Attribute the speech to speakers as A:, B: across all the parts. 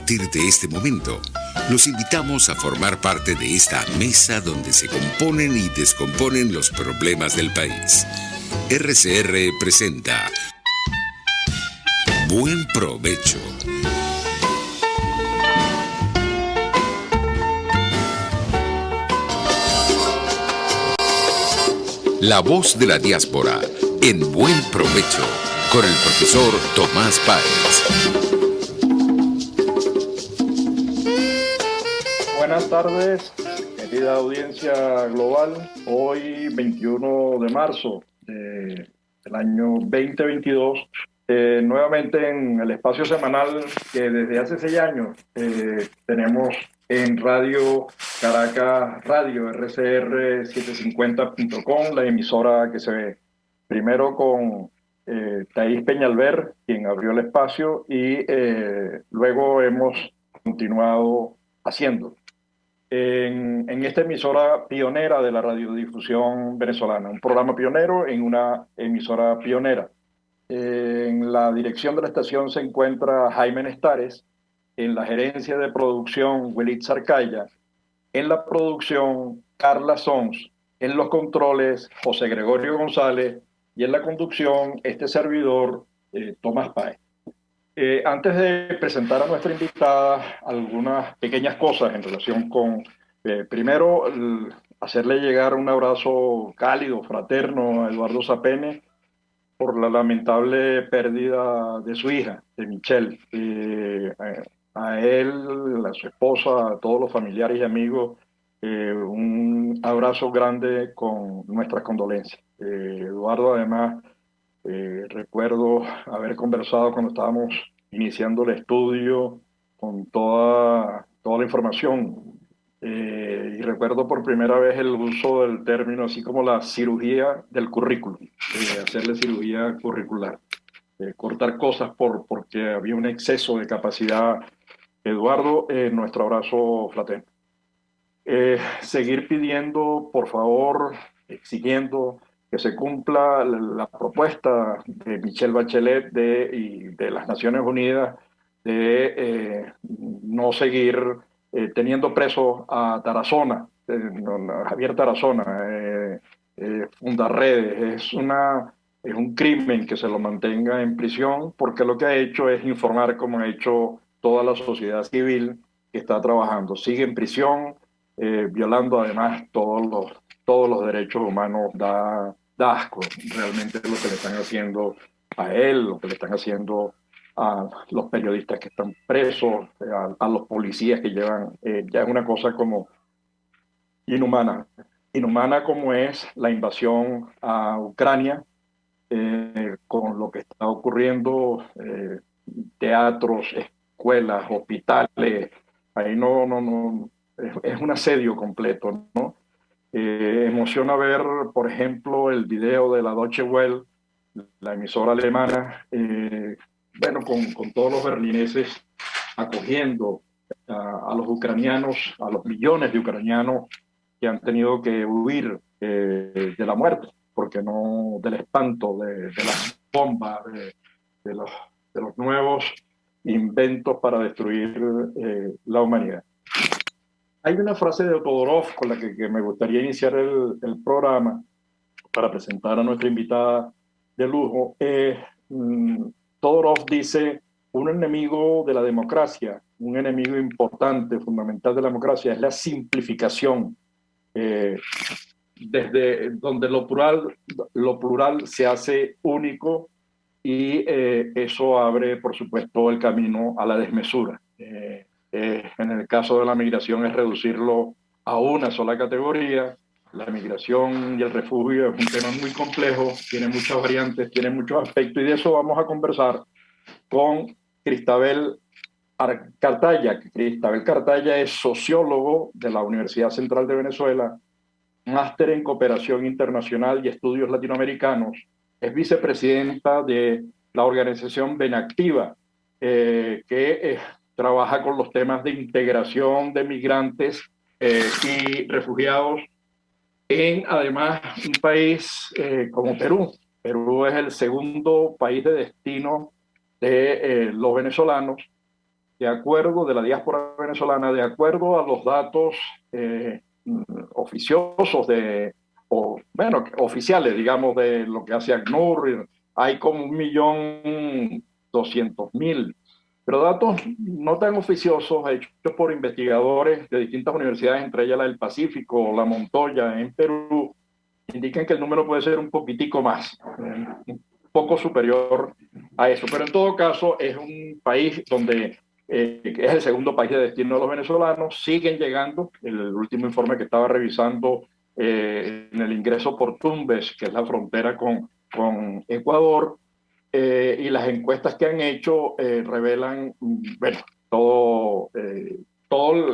A: partir de este momento, los invitamos a formar parte de esta mesa donde se componen y descomponen los problemas del país. RCR presenta Buen Provecho. La voz de la diáspora en Buen Provecho con el profesor Tomás Páez.
B: Buenas tardes, querida audiencia global. Hoy, 21 de marzo del año 2022, nuevamente en el espacio semanal que desde hace 6 años tenemos en Radio Caracas Radio, rcr750.com, la emisora que se ve primero con Thais Peñalver, quien abrió el espacio, y luego hemos continuado haciendo en esta emisora pionera de la radiodifusión venezolana, un programa pionero en una emisora pionera. En la dirección de la estación se encuentra Jaime Nestares, en la gerencia de producción Welit Sarcaya, en la producción Carla Sons, en los controles José Gregorio González y en la conducción este servidor Tomás Páez. Antes de presentar a nuestra invitada, algunas pequeñas cosas en relación con, primero, hacerle llegar un abrazo cálido, fraterno a Eduardo Zapene por la lamentable pérdida de su hija, de Michelle. A él, a su esposa, a todos los familiares y amigos, un abrazo grande con nuestras condolencias. Eduardo, además, recuerdo haber conversado cuando estábamos iniciando el estudio con toda la información. Y recuerdo por primera vez el uso del término así como la cirugía del currículum, hacerle cirugía curricular, cortar cosas porque había un exceso de capacidad. Eduardo, nuestro abrazo fraterno. Seguir pidiendo, por favor, exigiendo que se cumpla la propuesta de Michelle Bachelet y de las Naciones Unidas de no seguir teniendo preso a Tarazona, Javier Tarazona, Fundarredes. Es un crimen que se lo mantenga en prisión, porque lo que ha hecho es informar, como ha hecho toda la sociedad civil que está trabajando. Sigue en prisión, violando además todos los derechos humanos. Da asco realmente lo que le están haciendo a él, lo que le están haciendo a los periodistas que están presos, a los policías que llevan, ya es una cosa como inhumana como es la invasión a Ucrania, con lo que está ocurriendo, teatros, escuelas, hospitales, ahí no, es un asedio completo, ¿no? Emociona ver, por ejemplo, el video de la Deutsche Welle, la emisora alemana, bueno, con todos los berlineses acogiendo a los ucranianos, a los millones de ucranianos que han tenido que huir de la muerte, porque no, del espanto, de las bombas, de los nuevos inventos para destruir la humanidad. Hay una frase de Todorov con la que me gustaría iniciar el programa para presentar a nuestra invitada de lujo. Todorov dice: un enemigo de la democracia, un enemigo importante, fundamental de la democracia, es la simplificación, desde donde lo plural se hace único, y eso abre, por supuesto, el camino a la desmesura. En el caso de la migración es reducirlo a una sola categoría. La migración y el refugio es un tema muy complejo, tiene muchas variantes, tiene muchos aspectos, y de eso vamos a conversar con Cristabel Cartaya. Cristabel Cartaya es sociólogo de la Universidad Central de Venezuela, máster en Cooperación Internacional y Estudios Latinoamericanos, es vicepresidenta de la organización Benactiva, que trabaja con los temas de integración de migrantes y refugiados en, además, un país como Perú. Perú es el segundo país de destino de los venezolanos, de acuerdo, de la diáspora venezolana, de acuerdo a los datos oficiosos bueno, oficiales, digamos, de lo que hace ACNUR, hay como 1.200.000, pero datos no tan oficiosos, hechos por investigadores de distintas universidades, entre ellas la del Pacífico, la Montoya, en Perú, indican que el número puede ser un poquitico más, un poco superior a eso. Pero en todo caso, es un país donde es el segundo país de destino de los venezolanos. Siguen llegando. El último informe que estaba revisando en el ingreso por Tumbes, que es la frontera con Ecuador, y las encuestas que han hecho revelan, bueno, todo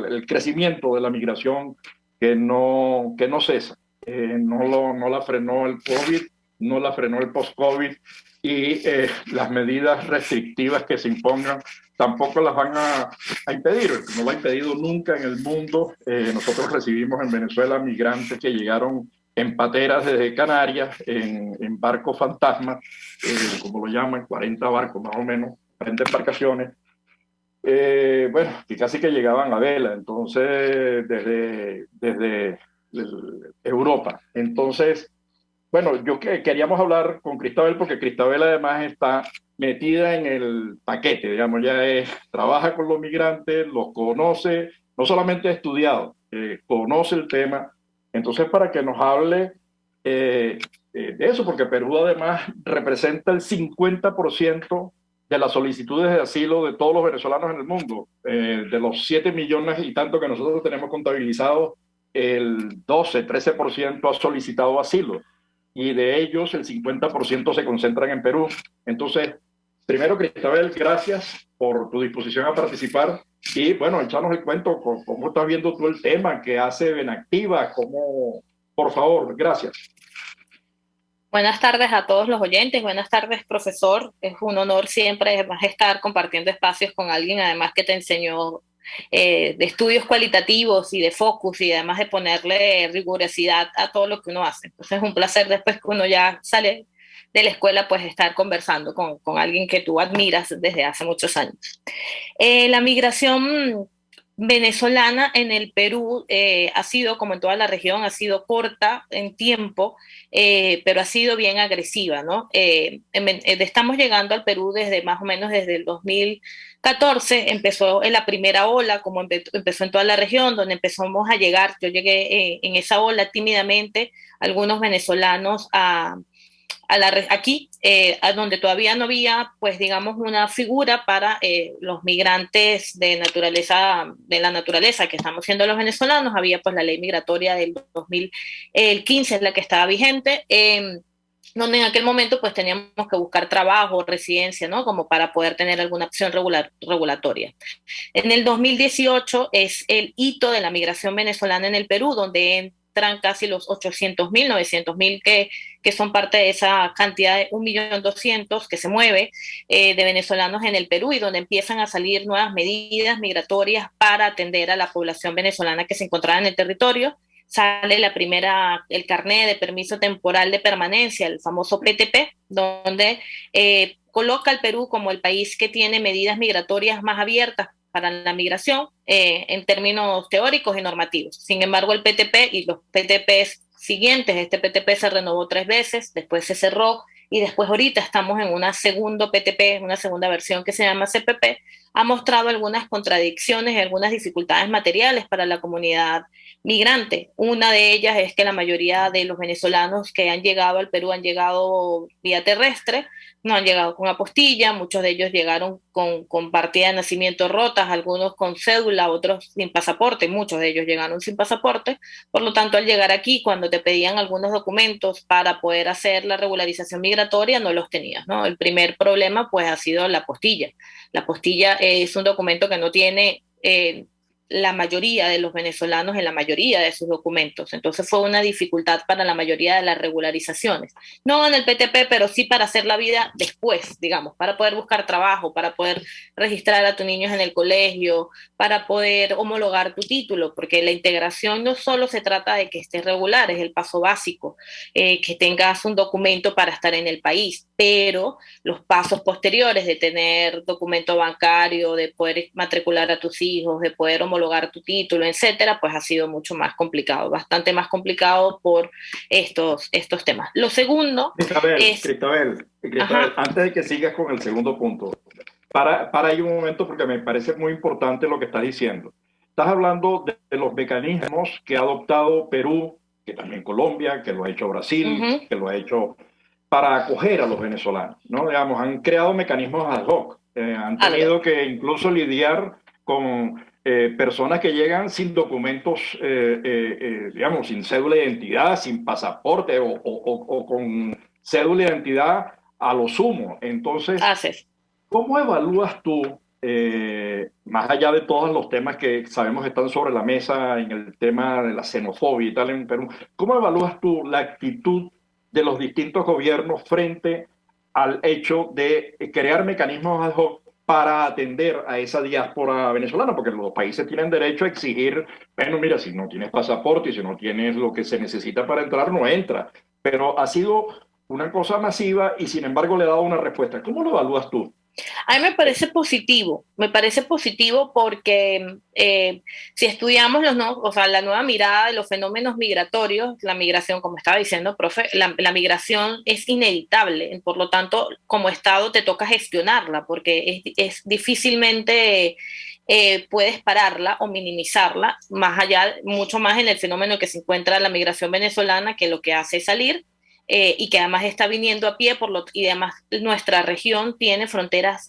B: el crecimiento de la migración que no cesa. No la frenó el COVID, no la frenó el post-COVID, y las medidas restrictivas que se impongan tampoco las van a impedir. No lo ha impedido nunca en el mundo. Nosotros recibimos en Venezuela migrantes que llegaron en pateras desde Canarias, en barcos fantasmas, como lo llaman, 40 barcos más o menos, 40 embarcaciones, bueno, que casi que llegaban a vela, entonces desde Europa. Entonces, bueno, queríamos hablar con Cristabel porque Cristabel además está metida en el paquete, digamos, trabaja con los migrantes, los conoce, no solamente ha estudiado, conoce el tema. Entonces, para que nos hable de eso, porque Perú además representa el 50% de las solicitudes de asilo de todos los venezolanos en el mundo. De los 7 millones y tanto que nosotros tenemos contabilizados, el 12-13% ha solicitado asilo, y de ellos el 50% se concentran en Perú. Entonces, primero, Cristabel, gracias por tu disposición a participar, y bueno, échanos el cuento, cómo estás viendo tú el tema, qué hace Benactiva, por favor, gracias.
C: Buenas tardes a todos los oyentes, buenas tardes, profesor. Es un honor siempre además estar compartiendo espacios con alguien además que te enseñó de estudios cualitativos y de focus, y además de ponerle rigurosidad a todo lo que uno hace. Entonces es un placer, después que uno ya sale de la escuela, pues estar conversando con alguien que tú admiras desde hace muchos años. La migración venezolana en el Perú ha sido, como en toda la región, ha sido corta en tiempo, pero ha sido bien agresiva, ¿no? Estamos llegando al Perú desde más o menos desde el 2014, empezó en la primera ola, como empezó en toda la región, donde empezamos a llegar. Yo llegué en esa ola tímidamente, algunos venezolanos aquí, a donde todavía no había, pues digamos, una figura para los migrantes de la naturaleza que estamos siendo los venezolanos. Había pues la ley migratoria del 2015, es la que estaba vigente, donde en aquel momento pues teníamos que buscar trabajo, residencia, ¿no? Como para poder tener alguna opción regulatoria. En el 2018 es el hito de la migración venezolana en el Perú, donde entran casi los 800.000, 900.000 que son parte de esa cantidad de 1.200.000 que se mueve de venezolanos en el Perú, y donde empiezan a salir nuevas medidas migratorias para atender a la población venezolana que se encontraba en el territorio. Sale el carnet de permiso temporal de permanencia, el famoso PTP, donde coloca al Perú como el país que tiene medidas migratorias más abiertas para la migración en términos teóricos y normativos. Sin embargo, el PTP y los PTPs siguientes, este PTP se renovó 3 veces, después se cerró, y después ahorita estamos en una segunda PTP, una segunda versión que se llama CPP, ha mostrado algunas contradicciones y algunas dificultades materiales para la comunidad migrante. Una de ellas es que la mayoría de los venezolanos que han llegado al Perú han llegado vía terrestre, no han llegado con apostilla, muchos de ellos llegaron con partida de nacimiento rotas, algunos con cédula, otros sin pasaporte, muchos de ellos llegaron sin pasaporte. Por lo tanto, al llegar aquí, cuando te pedían algunos documentos para poder hacer la regularización migratoria, no los tenías, ¿no? El primer problema pues ha sido la apostilla. La apostilla es un documento que no tiene la mayoría de los venezolanos en la mayoría de sus documentos. Entonces fue una dificultad para la mayoría de las regularizaciones. No en el PTP, pero sí para hacer la vida después, digamos, para poder buscar trabajo, para poder registrar a tus niños en el colegio, para poder homologar tu título, porque la integración no solo se trata de que estés regular, es el paso básico, que tengas un documento para estar en el país, pero los pasos posteriores de tener documento bancario, de poder matricular a tus hijos, de poder homologar tu título, etcétera, pues ha sido mucho más complicado, bastante más complicado por estos temas. Lo segundo es...
B: Cristabel, antes de que sigas con el segundo punto, para ahí un momento porque me parece muy importante lo que estás diciendo. Estás hablando de los mecanismos que ha adoptado Perú, que también Colombia, que lo ha hecho Brasil, que lo ha hecho para acoger a los venezolanos, ¿no? Digamos, han creado mecanismos ad hoc, han tenido que incluso lidiar con personas que llegan sin documentos, digamos, sin cédula de identidad, sin pasaporte o con cédula de identidad a lo sumo. Entonces, ¿cómo evalúas tú, más allá de todos los temas que sabemos están sobre la mesa en el tema de la xenofobia y tal en Perú, cómo evalúas tú la actitud de los distintos gobiernos frente al hecho de crear mecanismos ad hoc para atender a esa diáspora venezolana? Porque los países tienen derecho a exigir, bueno, mira, si no tienes pasaporte y si no tienes lo que se necesita para entrar, no entra. Pero ha sido una cosa masiva y sin embargo le ha dado una respuesta. ¿Cómo lo evalúas tú?
C: A mí me parece positivo porque si estudiamos la nueva mirada de los fenómenos migratorios, la migración, como estaba diciendo, profe, la migración es inevitable, por lo tanto, como Estado te toca gestionarla, porque es difícilmente puedes pararla o minimizarla, mucho más en el fenómeno que se encuentra la migración venezolana, que lo que hace es salir y que además está viniendo a pie y además nuestra región tiene fronteras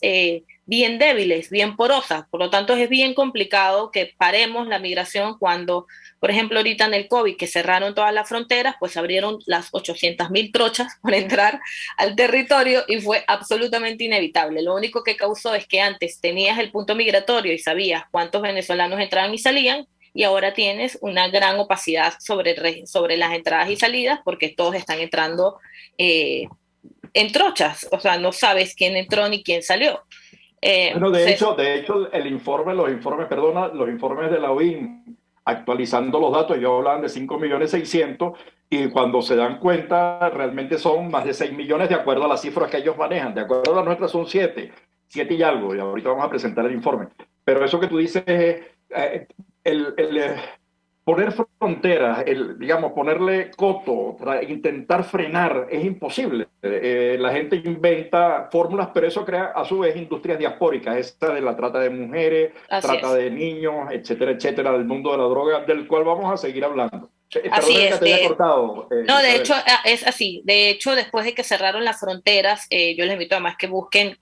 C: bien débiles, bien porosas, por lo tanto es bien complicado que paremos la migración cuando, por ejemplo, ahorita en el COVID, que cerraron todas las fronteras, pues abrieron las 800.000 trochas para entrar al territorio y fue absolutamente inevitable. Lo único que causó es que antes tenías el punto migratorio y sabías cuántos venezolanos entraban y salían, y ahora tienes una gran opacidad sobre las entradas y salidas porque todos están entrando en trochas, o sea, no sabes quién entró ni quién salió.
B: Bueno, de hecho, los informes de la OIM actualizando los datos, ellos hablan de 5.600.000 y cuando se dan cuenta realmente son más de 6 millones de acuerdo a las cifras que ellos manejan. De acuerdo a las nuestras son 7 y algo, y ahorita vamos a presentar el informe. Pero eso que tú dices es el poner fronteras, digamos, ponerle coto, intentar frenar, es imposible. La gente inventa fórmulas, pero eso crea a su vez industrias diaspóricas, esta de la trata de mujeres, trata de niños, etcétera, etcétera, del mundo de la droga, del cual vamos a seguir hablando.
C: Así es.
B: Que te haya cortado.
C: No, de hecho, es así. De hecho, después de que cerraron las fronteras, yo les invito además que busquen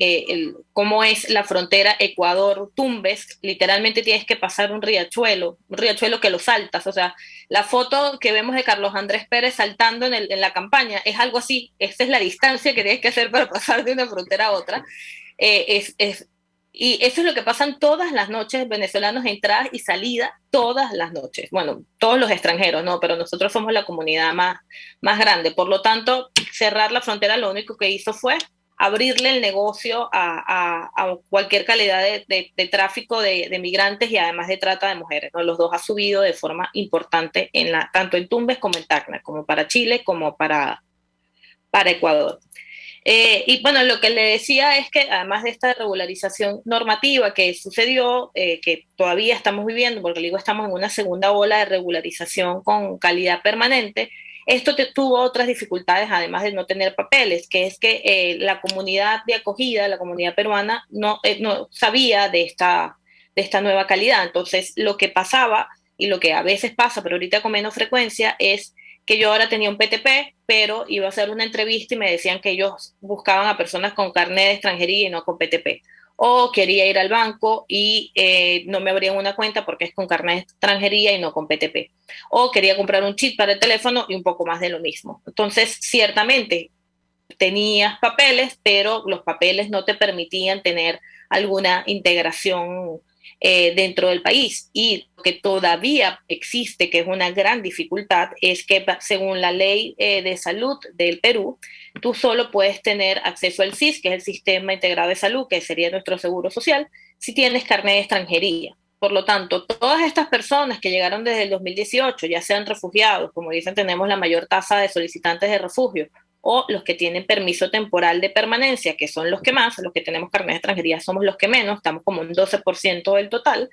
C: cómo es la frontera Ecuador-Tumbes. Literalmente tienes que pasar un riachuelo que lo saltas. O sea, la foto que vemos de Carlos Andrés Pérez saltando en la campaña es algo así. Esta es la distancia que tienes que hacer para pasar de una frontera a otra. Y eso es lo que pasan todas las noches, venezolanos entrada y salida todas las noches. Bueno, todos los extranjeros, no, pero nosotros somos la comunidad más grande. Por lo tanto, cerrar la frontera lo único que hizo fue abrirle el negocio a cualquier calidad de tráfico de migrantes y además de trata de mujeres, ¿no? Los dos ha subido de forma importante tanto en Tumbes como en Tacna, como para Chile como para Ecuador. Y bueno, lo que le decía es que además de esta regularización normativa que sucedió, que todavía estamos viviendo, porque digo, estamos en una segunda ola de regularización con calidad permanente, esto tuvo otras dificultades, además de no tener papeles, que es que la comunidad de acogida, la comunidad peruana, no sabía de esta nueva calidad. Entonces, lo que pasaba, y lo que a veces pasa, pero ahorita con menos frecuencia, es que yo ahora tenía un PTP, pero iba a hacer una entrevista y me decían que ellos buscaban a personas con carnet de extranjería y no con PTP. O quería ir al banco y no me abrían una cuenta porque es con carnet de extranjería y no con PTP. O quería comprar un chip para el teléfono y un poco más de lo mismo. Entonces, ciertamente, tenías papeles, pero los papeles no te permitían tener alguna integración dentro del país. Y lo que todavía existe, que es una gran dificultad, es que según la ley de salud del Perú, tú solo puedes tener acceso al SIS, que es el Sistema Integrado de Salud, que sería nuestro seguro social, si tienes carnet de extranjería. Por lo tanto, todas estas personas que llegaron desde el 2018, ya sean refugiados, como dicen, tenemos la mayor tasa de solicitantes de refugio, o los que tienen permiso temporal de permanencia, que son los que más, los que tenemos carnet de extranjería somos los que menos, estamos como un 12% del total,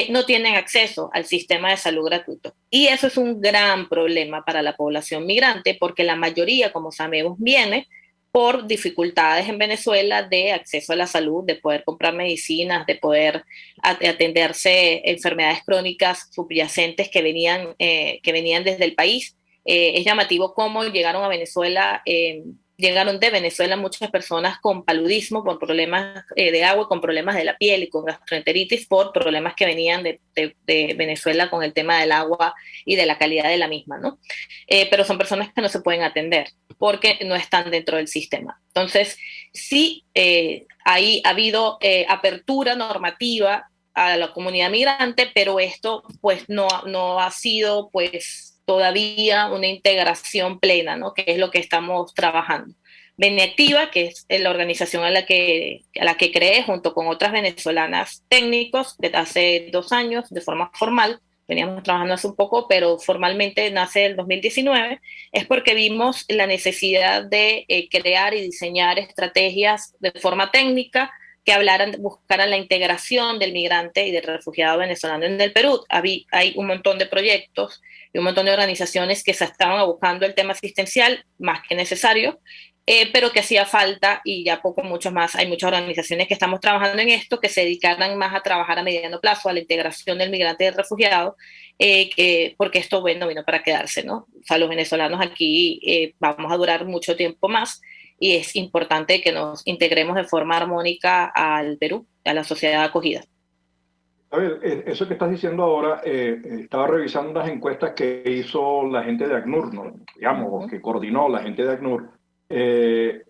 C: no tienen acceso al sistema de salud gratuito. Y eso es un gran problema para la población migrante, porque la mayoría, como sabemos, viene por dificultades en Venezuela de acceso a la salud, de poder comprar medicinas, de poder atenderse enfermedades crónicas subyacentes que venían desde el país. Es llamativo cómo llegaron a Venezuela, llegaron de Venezuela muchas personas con paludismo, por problemas de agua, con problemas de la piel y con gastroenteritis, por problemas que venían de Venezuela con el tema del agua y de la calidad de la misma, ¿no? Pero son personas que no se pueden atender porque no están dentro del sistema. Entonces, sí, ahí ha habido apertura normativa a la comunidad migrante, pero esto pues no ha sido pues todavía una integración plena, ¿no? Que es lo que estamos trabajando. Beneactiva, que es la organización a la que creé junto con otras venezolanas técnicos desde hace 2 años de forma formal, veníamos trabajando hace un poco, pero formalmente nace el 2019, es porque vimos la necesidad de crear y diseñar estrategias de forma técnica que buscaran la integración del migrante y del refugiado venezolano en el Perú. Hay un montón de proyectos y un montón de organizaciones que se estaban buscando el tema asistencial, más que necesario, pero que hacía falta, y ya muchos más, hay muchas organizaciones que estamos trabajando en esto, que se dedicaran más a trabajar a mediano plazo, a la integración del migrante y del refugiado, porque esto vino para quedarse, ¿no? O sea, los venezolanos aquí vamos a durar mucho tiempo más, y es importante que nos integremos de forma armónica al Perú, a la sociedad acogida.
B: A ver, eso que estás diciendo ahora, estaba revisando unas encuestas que hizo la gente de ACNUR, ¿no? Digamos, que coordinó la gente de ACNUR. Creo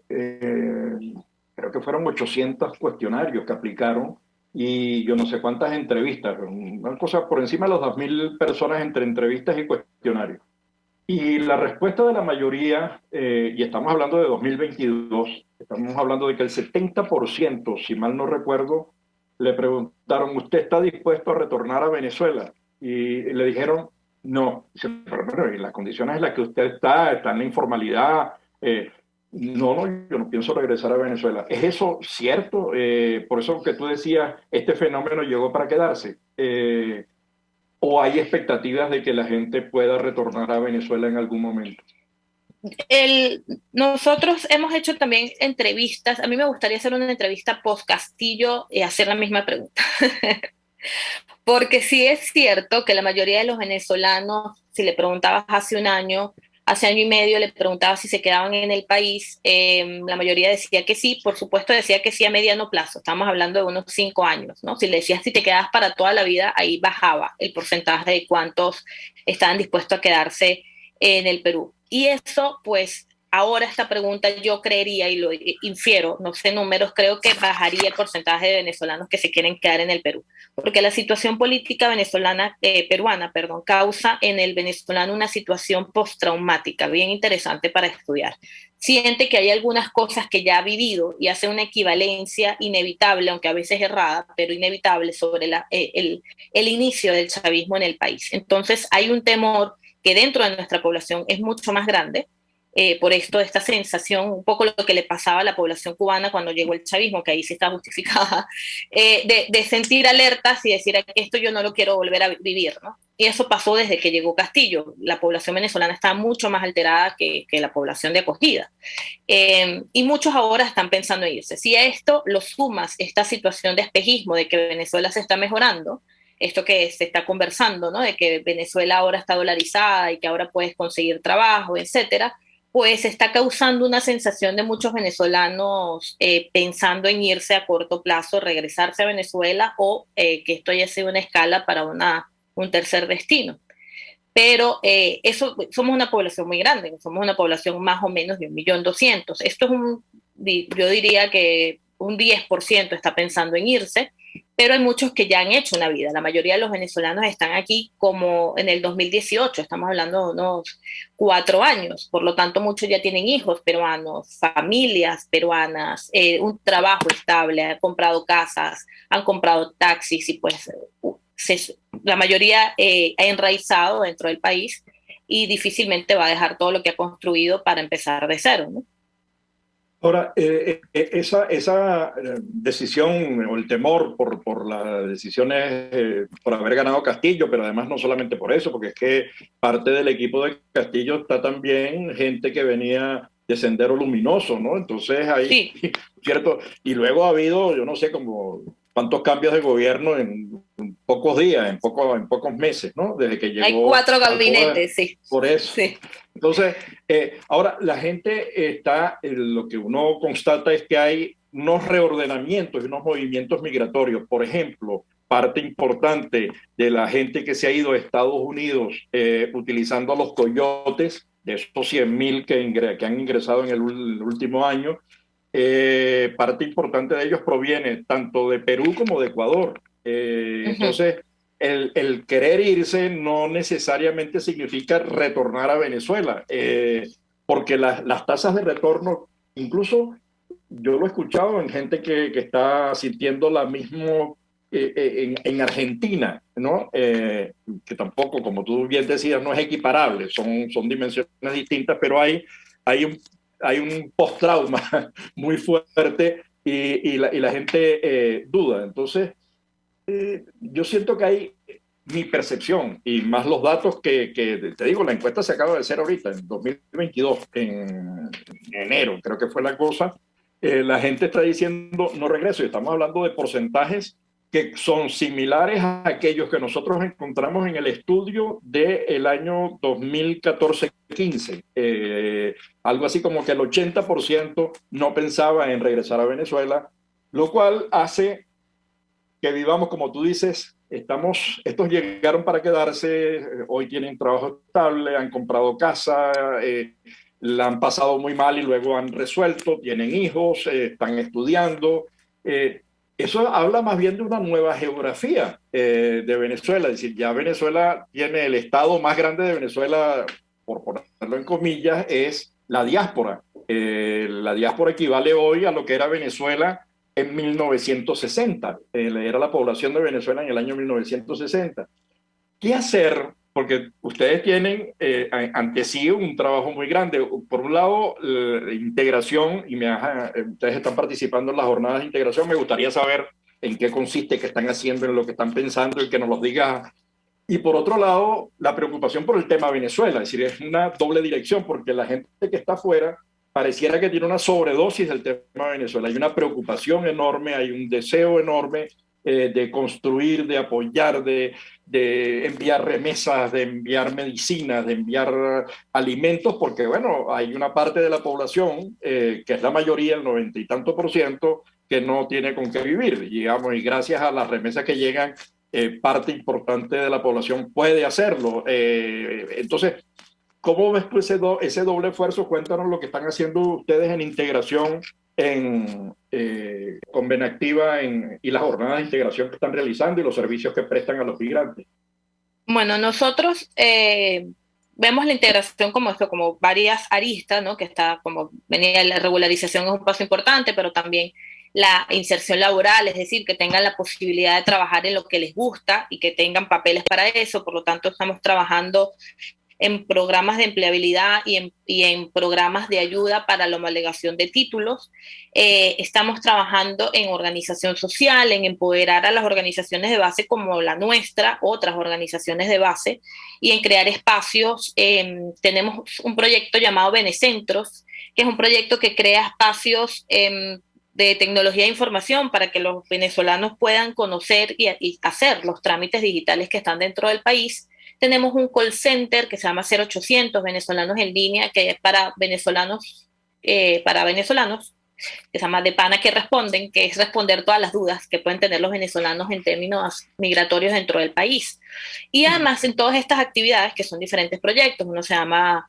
B: que fueron 800 cuestionarios que aplicaron y yo no sé cuántas entrevistas, una cosa por encima de los 2.000 personas entre entrevistas y cuestionarios. Y la respuesta de la mayoría, y estamos hablando de 2022, estamos hablando de que el 70%, si mal no recuerdo, le preguntaron, ¿usted está dispuesto a retornar a Venezuela? Y le dijeron, no. Dice, pero bueno, y las condiciones en las que usted está en la informalidad, no, yo no pienso regresar a Venezuela. ¿Es eso cierto? Por eso que tú decías, este fenómeno llegó para quedarse. ¿O hay expectativas de que la gente pueda retornar a Venezuela en algún momento?
C: Nosotros hemos hecho también entrevistas. A mí me gustaría hacer una entrevista post Castillo y hacer la misma pregunta. Porque sí es cierto que la mayoría de los venezolanos, si le preguntabas hace año y medio, le preguntaba si se quedaban en el país, la mayoría decía que sí, por supuesto decía que sí a mediano plazo, estamos hablando de unos 5 años, ¿no? Si le decías si te quedas para toda la vida, ahí bajaba el porcentaje de cuántos estaban dispuestos a quedarse en el Perú. Y eso, pues, ahora esta pregunta yo creería, y lo infiero, no sé números, creo que bajaría el porcentaje de venezolanos que se quieren quedar en el Perú, porque la situación política peruana, causa en el venezolano una situación postraumática, bien interesante para estudiar. Siente que hay algunas cosas que ya ha vivido y hace una equivalencia inevitable, aunque a veces errada, pero inevitable sobre el inicio del chavismo en el país. Entonces hay un temor que dentro de nuestra población es mucho más grande, por esta sensación, un poco lo que le pasaba a la población cubana cuando llegó el chavismo, que ahí sí está justificada, de sentir alertas y decir, esto yo no lo quiero volver a vivir, ¿no? Y eso pasó desde que llegó Castillo. La población venezolana está mucho más alterada que la población de acogida. Y muchos ahora están pensando en irse. Si a esto lo sumas esta situación de espejismo, de que Venezuela se está mejorando, esto que se está conversando, ¿no? De que Venezuela ahora está dolarizada y que ahora puedes conseguir trabajo, etcétera, pues está causando una sensación de muchos venezolanos pensando en irse a corto plazo, regresarse a Venezuela o que esto haya sido una escala para un tercer destino. Pero somos una población muy grande, somos una población más o menos de 1.200.000. Esto es yo diría que un 10% está pensando en irse, pero hay muchos que ya han hecho una vida. La mayoría de los venezolanos están aquí como en el 2018, estamos hablando de unos 4 años, por lo tanto muchos ya tienen hijos peruanos, familias peruanas, un trabajo estable, han comprado casas, han comprado taxis y pues la mayoría ha enraizado dentro del país y difícilmente va a dejar todo lo que ha construido para empezar de cero, ¿no?
B: Ahora, esa decisión o el temor por las decisiones, por haber ganado Castillo, pero además no solamente por eso, porque es que parte del equipo de Castillo está también gente que venía de Sendero Luminoso, ¿no? Entonces hay,
C: sí.
B: ¿cierto? Y luego ha habido, yo no sé, como cuántos cambios de gobierno en pocos días, en pocos meses, ¿no? Desde que llegó.
C: Hay 4 gabinetes, sí.
B: Por eso.
C: Sí.
B: Entonces, ahora la gente está, lo que uno constata es que hay unos reordenamientos y unos movimientos migratorios. Por ejemplo, parte importante de la gente que se ha ido a Estados Unidos utilizando a los coyotes, de esos 100,000 que han ingresado en el último año, parte importante de ellos proviene tanto de Perú como de Ecuador. Entonces, el querer irse no necesariamente significa retornar a Venezuela, porque las tasas de retorno, incluso yo lo he escuchado en gente que está sintiendo la misma en Argentina, ¿no? Que tampoco, como tú bien decías, no es equiparable, son dimensiones distintas, pero hay un post-trauma muy fuerte y la gente duda. Entonces, yo siento que hay mi percepción y más los datos que te digo, la encuesta se acaba de hacer ahorita, en 2022, en enero, creo que fue la cosa. La gente está diciendo no regreso y estamos hablando de porcentajes que son similares a aquellos que nosotros encontramos en el estudio del año 2014-15. Algo así como que el 80% no pensaba en regresar a Venezuela, lo cual hace que vivamos, como tú dices, estos llegaron para quedarse, hoy tienen trabajo estable, han comprado casa, la han pasado muy mal y luego han resuelto, tienen hijos, están estudiando. Eso habla más bien de una nueva geografía de Venezuela, es decir, ya Venezuela tiene el estado más grande de Venezuela, por ponerlo en comillas, es la diáspora. La diáspora equivale hoy a lo que era Venezuela en 1960, era la población de Venezuela en el año 1960. ¿Qué hacer? Porque ustedes tienen ante sí un trabajo muy grande. Por un lado, integración, y ustedes están participando en las jornadas de integración. Me gustaría saber en qué consiste, qué están haciendo, en lo que están pensando y que nos los diga. Y por otro lado, la preocupación por el tema Venezuela, es decir, es una doble dirección, porque la gente que está afuera pareciera que tiene una sobredosis del tema Venezuela. Hay una preocupación enorme, hay un deseo enorme de construir, de apoyar, de enviar remesas, de enviar medicinas, de enviar alimentos, porque bueno, hay una parte de la población, que es la mayoría, el 90 y tanto %, que no tiene con qué vivir, digamos, y gracias a las remesas que llegan, parte importante de la población puede hacerlo. Entonces, ¿cómo ves tú ese doble esfuerzo? Cuéntanos lo que están haciendo ustedes en integración con Benactiva y las jornadas de integración que están realizando y los servicios que prestan a los migrantes.
C: Bueno, nosotros vemos la integración como esto, como varias aristas, ¿no? Que está como venía la regularización es un paso importante, pero también la inserción laboral, es decir, que tengan la posibilidad de trabajar en lo que les gusta y que tengan papeles para eso. Por lo tanto, estamos trabajando en programas de empleabilidad y en programas de ayuda para la homologación de títulos. Estamos trabajando en organización social, en empoderar a las organizaciones de base como la nuestra, otras organizaciones de base, y en crear espacios. Tenemos un proyecto llamado Venecentros, que es un proyecto que crea espacios de tecnología de información para que los venezolanos puedan conocer y hacer los trámites digitales que están dentro del país. Tenemos un call center que se llama 0800 Venezolanos en Línea, que es para venezolanos, que se llama De Pana que Responden, que es responder todas las dudas que pueden tener los venezolanos en términos migratorios dentro del país. Y además en todas estas actividades, que son diferentes proyectos, uno se llama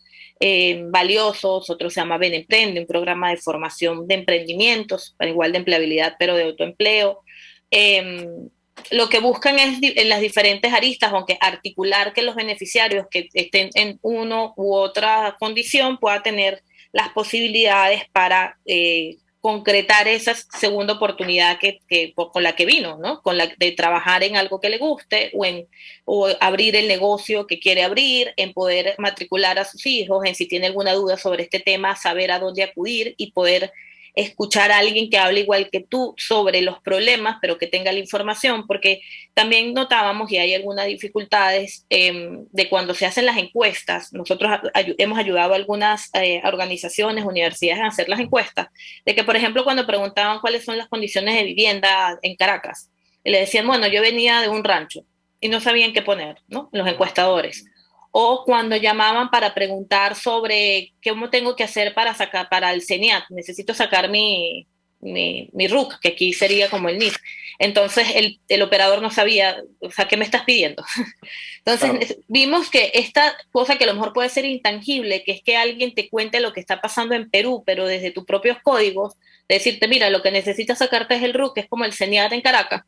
C: Valiosos, otro se llama Benemprende, un programa de formación de emprendimientos, igual de empleabilidad, pero de autoempleo. lo que buscan es en las diferentes aristas, aunque articular que los beneficiarios que estén en uno u otra condición puedan tener las posibilidades para concretar esa segunda oportunidad con la que vino, ¿no? Con la de trabajar en algo que le guste o abrir el negocio que quiere abrir, en poder matricular a sus hijos, en si tiene alguna duda sobre este tema, saber a dónde acudir y poder escuchar a alguien que hable igual que tú sobre los problemas, pero que tenga la información, porque también notábamos, y hay algunas dificultades, de cuando se hacen las encuestas. Nosotros hemos ayudado a algunas organizaciones, universidades a hacer las encuestas, de que, por ejemplo, cuando preguntaban cuáles son las condiciones de vivienda en Caracas, le decían, bueno, yo venía de un rancho, y no sabían qué poner, ¿no? Los encuestadores. O cuando llamaban para preguntar sobre cómo tengo que hacer para el CENIAT, necesito sacar mi RUC, que aquí sería como el NIF. Entonces el operador no sabía, o sea, ¿qué me estás pidiendo? Entonces claro, vimos que esta cosa que a lo mejor puede ser intangible, que es que alguien te cuente lo que está pasando en Perú, pero desde tus propios códigos, de decirte, mira, lo que necesitas sacarte es el RUC, que es como el CENIAT en Caracas,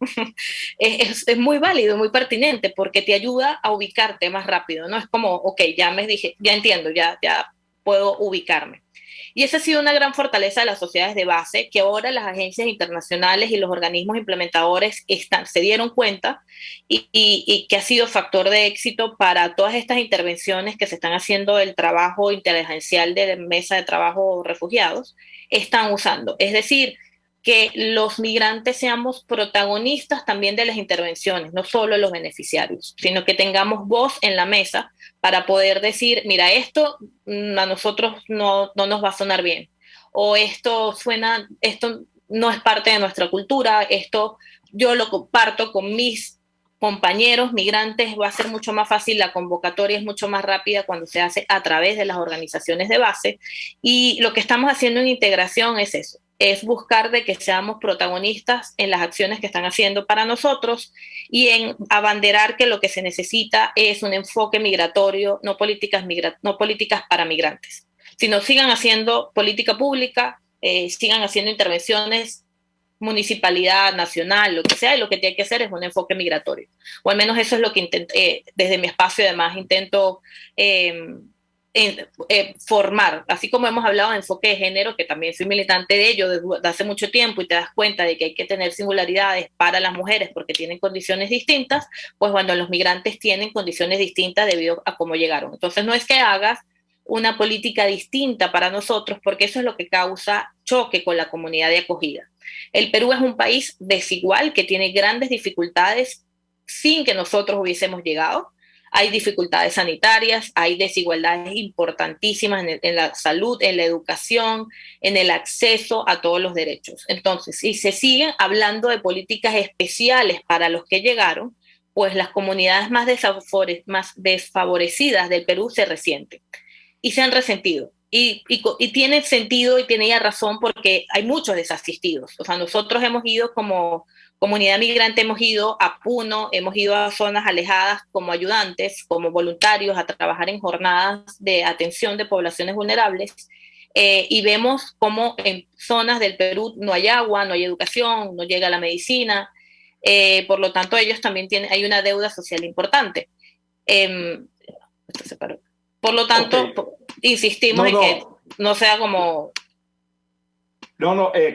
C: es muy válido, muy pertinente, porque te ayuda a ubicarte más rápido, ¿no? Es como, ok, ya me dije, ya entiendo, ya puedo ubicarme. Y esa ha sido una gran fortaleza de las sociedades de base, que ahora las agencias internacionales y los organismos implementadores se dieron cuenta y que ha sido factor de éxito para todas estas intervenciones que se están haciendo del trabajo interagencial de mesa de trabajo refugiados, están usando. Es decir, que los migrantes seamos protagonistas también de las intervenciones, no solo los beneficiarios, sino que tengamos voz en la mesa para poder decir, mira, esto a nosotros no nos va a sonar bien, o esto no es parte de nuestra cultura, esto yo lo comparto con mis compañeros migrantes, va a ser mucho más fácil, la convocatoria es mucho más rápida cuando se hace a través de las organizaciones de base, y lo que estamos haciendo en integración es eso, es buscar de que seamos protagonistas en las acciones que están haciendo para nosotros y en abanderar que lo que se necesita es un enfoque migratorio, no políticas para migrantes, sino sigan haciendo política pública, sigan haciendo intervenciones, municipalidad, nacional, lo que sea, y lo que tiene que hacer es un enfoque migratorio. O al menos eso es lo que desde mi espacio además intento formar, así como hemos hablado de enfoque de género, que también soy militante de ello desde hace mucho tiempo, y te das cuenta de que hay que tener singularidades para las mujeres porque tienen condiciones distintas, pues cuando los migrantes tienen condiciones distintas debido a cómo llegaron. Entonces no es que hagas una política distinta para nosotros, porque eso es lo que causa choque con la comunidad de acogida. El Perú es un país desigual que tiene grandes dificultades sin que nosotros hubiésemos llegado. Hay dificultades sanitarias, hay desigualdades importantísimas en la salud, en la educación, en el acceso a todos los derechos. Entonces, si se siguen hablando de políticas especiales para los que llegaron, pues las comunidades más desfavorecidas del Perú se resienten y se han resentido. Y tiene sentido y tiene ya razón porque hay muchos desasistidos. O sea, nosotros hemos ido como comunidad migrante, hemos ido a Puno, hemos ido a zonas alejadas como ayudantes, como voluntarios, a trabajar en jornadas de atención de poblaciones vulnerables, y vemos cómo en zonas del Perú no hay agua, no hay educación, no llega la medicina, por lo tanto ellos también hay una deuda social importante. Esto se paró. Por lo tanto, insistimos en que no sea como...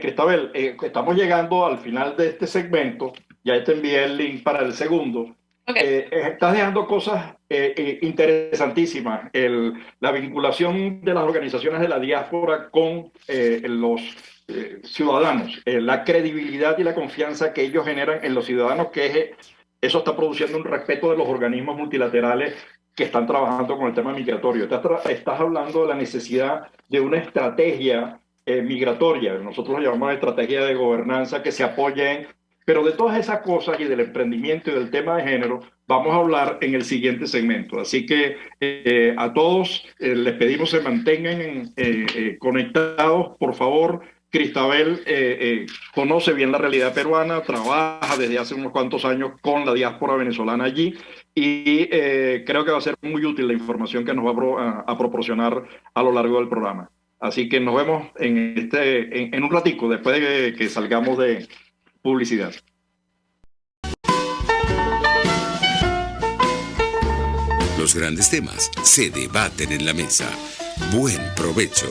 B: Cristabel, estamos llegando al final de este segmento. Ya te envié el link para el segundo. Okay. Estás dejando cosas interesantísimas. La vinculación de las organizaciones de la diáspora con los ciudadanos, la credibilidad y la confianza que ellos generan en los ciudadanos, eso está produciendo un respeto de los organismos multilaterales que están trabajando con el tema migratorio. Estás hablando de la necesidad de una estrategia migratoria, nosotros lo llamamos estrategia de gobernanza, que se apoyen, pero de todas esas cosas y del emprendimiento y del tema de género vamos a hablar en el siguiente segmento. Así que a todos les pedimos se mantengan conectados, por favor. Cristabel conoce bien la realidad peruana, trabaja desde hace unos cuantos años con la diáspora venezolana allí, y creo que va a ser muy útil la información que nos va a proporcionar a lo largo del programa. Así que nos vemos en un ratico, después de que salgamos de publicidad.
A: los grandes temas se debaten en la mesa. Buen provecho.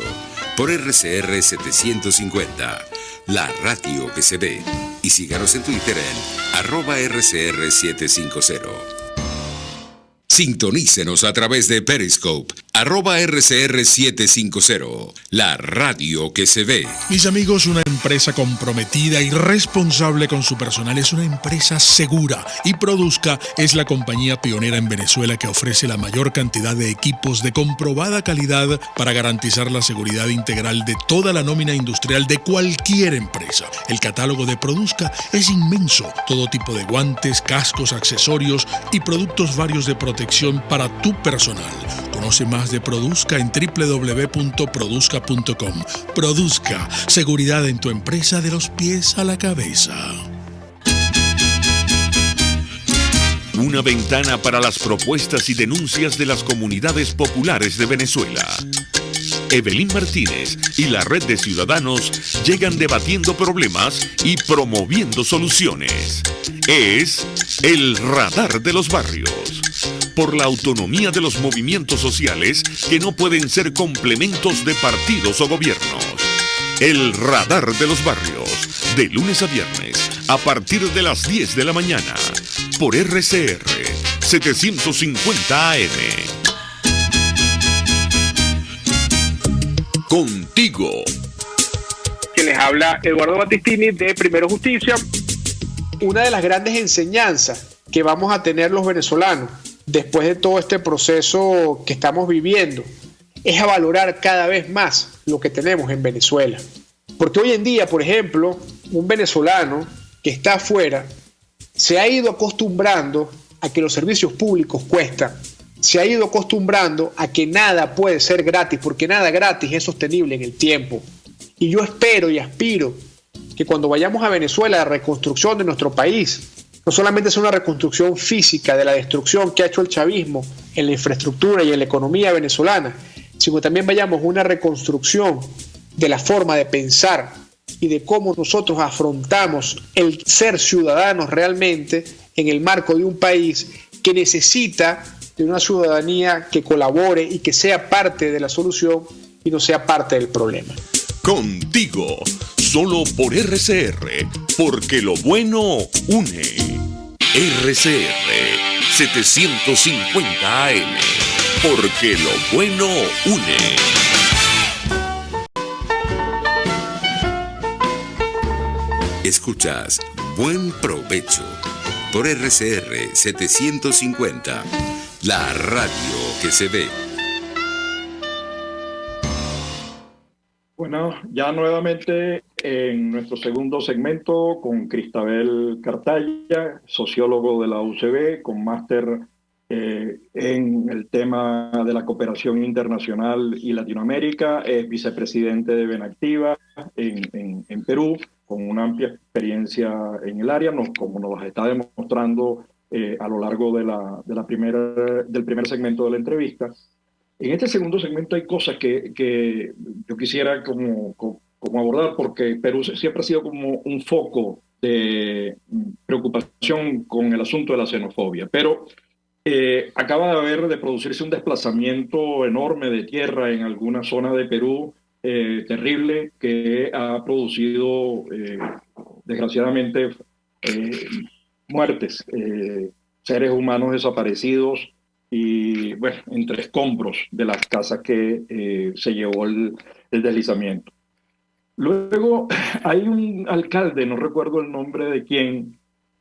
A: Por RCR 750, la radio que se ve. Y síganos en Twitter en @RCR750. Sintonícenos a través de Periscope, @RCR750, la radio que se ve.
D: Mis amigos, una empresa comprometida y responsable con su personal es una empresa segura, y Produzca es la compañía pionera en Venezuela que ofrece la mayor cantidad de equipos de comprobada calidad para garantizar la seguridad integral de toda la nómina industrial de cualquier empresa. El catálogo de Produzca es inmenso, todo tipo de guantes, cascos, accesorios y productos varios de protección para tu personal. Conoce más de Produzca en www.produzca.com. Produzca, seguridad en tu empresa de los pies a la cabeza.
E: Una ventana para las propuestas y denuncias de las comunidades populares de Venezuela. Evelyn Martínez y la Red de Ciudadanos llegan debatiendo problemas y promoviendo soluciones. Es el Radar de los Barrios. Por la autonomía de los movimientos sociales que no pueden ser complementos de partidos o gobiernos. El Radar de los Barrios, de lunes a viernes, a partir de las 10 de la mañana, por RCR 750 AM. Contigo.
F: Que les habla Eduardo Battistini de Primero Justicia. Una de las grandes enseñanzas que vamos a tener los venezolanos después de todo este proceso que estamos viviendo es a valorar cada vez más lo que tenemos en Venezuela. Porque hoy en día, por ejemplo, un venezolano que está afuera se ha ido acostumbrando a que los servicios públicos cuestan, se ha ido acostumbrando a que nada puede ser gratis, porque nada gratis es sostenible en el tiempo. Y yo espero y aspiro que cuando vayamos a Venezuela, la reconstrucción de nuestro país no solamente sea una reconstrucción física de la destrucción que ha hecho el chavismo en la infraestructura y en la economía venezolana, sino también vayamos a una reconstrucción de la forma de pensar y de cómo nosotros afrontamos el ser ciudadanos realmente en el marco de un país que necesita de una ciudadanía que colabore y que sea parte de la solución y no sea parte del problema.
E: Contigo, solo por RCR, porque lo bueno une. RCR 750 AM, porque lo bueno une.
A: Escuchas Buen Provecho por RCR 750, la radio que se ve.
B: Bueno, ya nuevamente en nuestro segundo segmento con Cristabel Cartaya, sociólogo de la UCB, con máster en el tema de la cooperación internacional y Latinoamérica, es vicepresidente de Benactiva en Perú, con una amplia experiencia en el área, como nos está demostrando a lo largo del primer segmento de la entrevista. En este segundo segmento hay cosas que yo quisiera como abordar, porque Perú siempre ha sido como un foco de preocupación con el asunto de la xenofobia, pero acaba de producirse un desplazamiento enorme de tierra en alguna zona de Perú, terrible, que ha producido desgraciadamente muertes, seres humanos desaparecidos, y bueno, entre escombros de las casas que se llevó el deslizamiento. Luego hay un alcalde, no recuerdo el nombre de quién,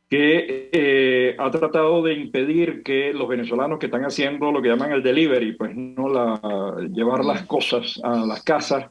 B: que ha tratado de impedir que los venezolanos que están haciendo lo que llaman el delivery, pues no llevar las cosas a las casas,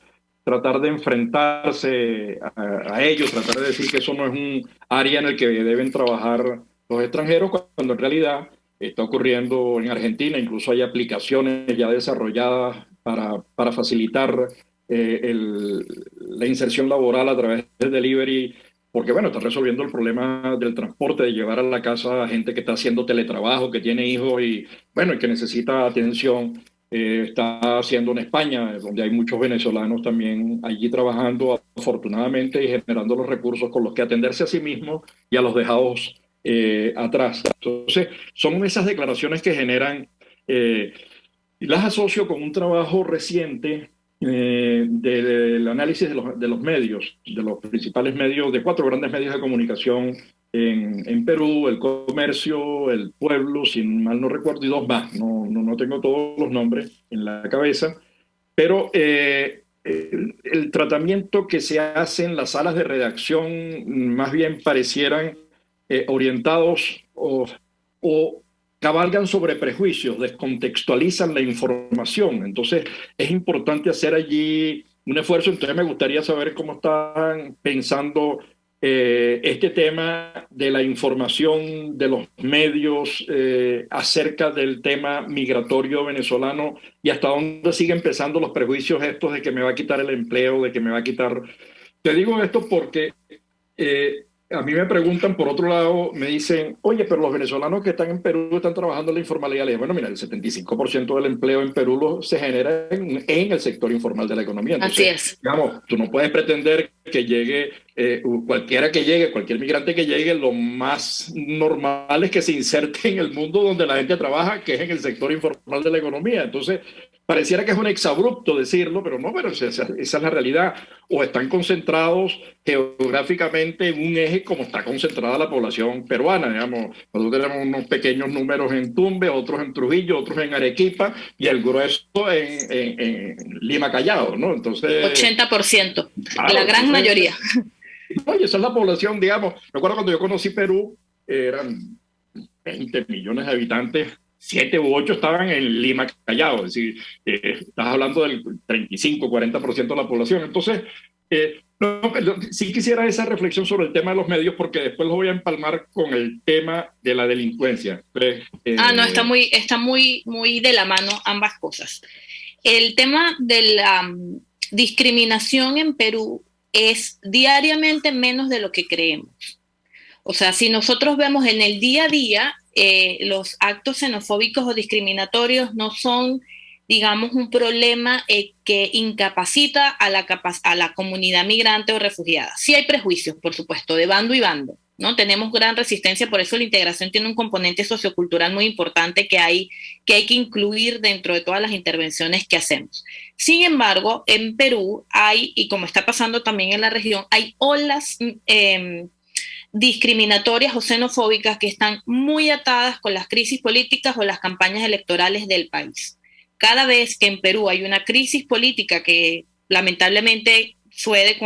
B: tratar de enfrentarse a ellos, tratar de decir que eso no es un área en el que deben trabajar los extranjeros, cuando en realidad está ocurriendo en Argentina. Incluso hay aplicaciones ya desarrolladas para facilitar la inserción laboral a través del delivery, porque bueno, está resolviendo el problema del transporte, de llevar a la casa a gente que está haciendo teletrabajo, que tiene hijos y bueno, y que necesita atención. Está haciendo en España, donde hay muchos venezolanos también allí trabajando, afortunadamente, y generando los recursos con los que atenderse a sí mismos y a los dejados atrás. Entonces, son esas declaraciones que generan Y las asocio con un trabajo reciente del análisis de los medios, de los principales medios, de 4 grandes medios de comunicación en Perú: El Comercio, El Pueblo, si mal no recuerdo, y 2 más. No tengo todos los nombres en la cabeza, pero el tratamiento que se hace en las salas de redacción más bien parecieran orientados o cabalgan sobre prejuicios, descontextualizan la información. Entonces es importante hacer allí un esfuerzo. Entonces me gustaría saber cómo están pensando este tema de la información de los medios acerca del tema migratorio venezolano, y hasta dónde siguen pesando los prejuicios estos de que me va a quitar el empleo, de que me va a quitar... Te digo esto porque a mí me preguntan, por otro lado, me dicen: oye, pero los venezolanos que están en Perú están trabajando en la informalidad. Les digo: bueno, mira, el 75% del empleo en Perú se genera en el sector informal de la economía. Entonces,
C: así es.
B: Digamos, tú no puedes pretender que llegue cualquiera que llegue, cualquier migrante que llegue, lo más normal es que se inserte en el mundo donde la gente trabaja, que es en el sector informal de la economía. Entonces, pareciera que es un exabrupto decirlo, pero no, pero esa es la realidad. O están concentrados geográficamente en un eje como está concentrada la población peruana. Digamos, nosotros tenemos unos pequeños números en Tumbes, otros en Trujillo, otros en Arequipa, y el grueso en Lima, Callao, ¿no? Entonces...
C: 80%,
B: claro,
C: la gran mayoría.
B: Oye, esa es la población, digamos. Me acuerdo cuando yo conocí Perú, eran 20 millones de habitantes, 7 u 8 estaban en Lima, Callao. Es decir, estás hablando del 35-40% de la población. Entonces, sí quisiera esa reflexión sobre el tema de los medios, porque después lo voy a empalmar con el tema de la delincuencia. Entonces,
C: no, está muy de la mano ambas cosas. El tema de la discriminación en Perú es diariamente menos de lo que creemos. O sea, si nosotros vemos en el día a día, los actos xenofóbicos o discriminatorios no son, digamos, un problema que incapacita a la comunidad migrante o refugiada. Sí hay prejuicios, por supuesto, de bando y bando, ¿no? Tenemos gran resistencia, por eso la integración tiene un componente sociocultural muy importante que hay que incluir dentro de todas las intervenciones que hacemos. Sin embargo, en Perú hay, y como está pasando también en la región, hay olas discriminatorias o xenofóbicas que están muy atadas con las crisis políticas o las campañas electorales del país. Cada vez que en Perú hay una crisis política que lamentablemente sucede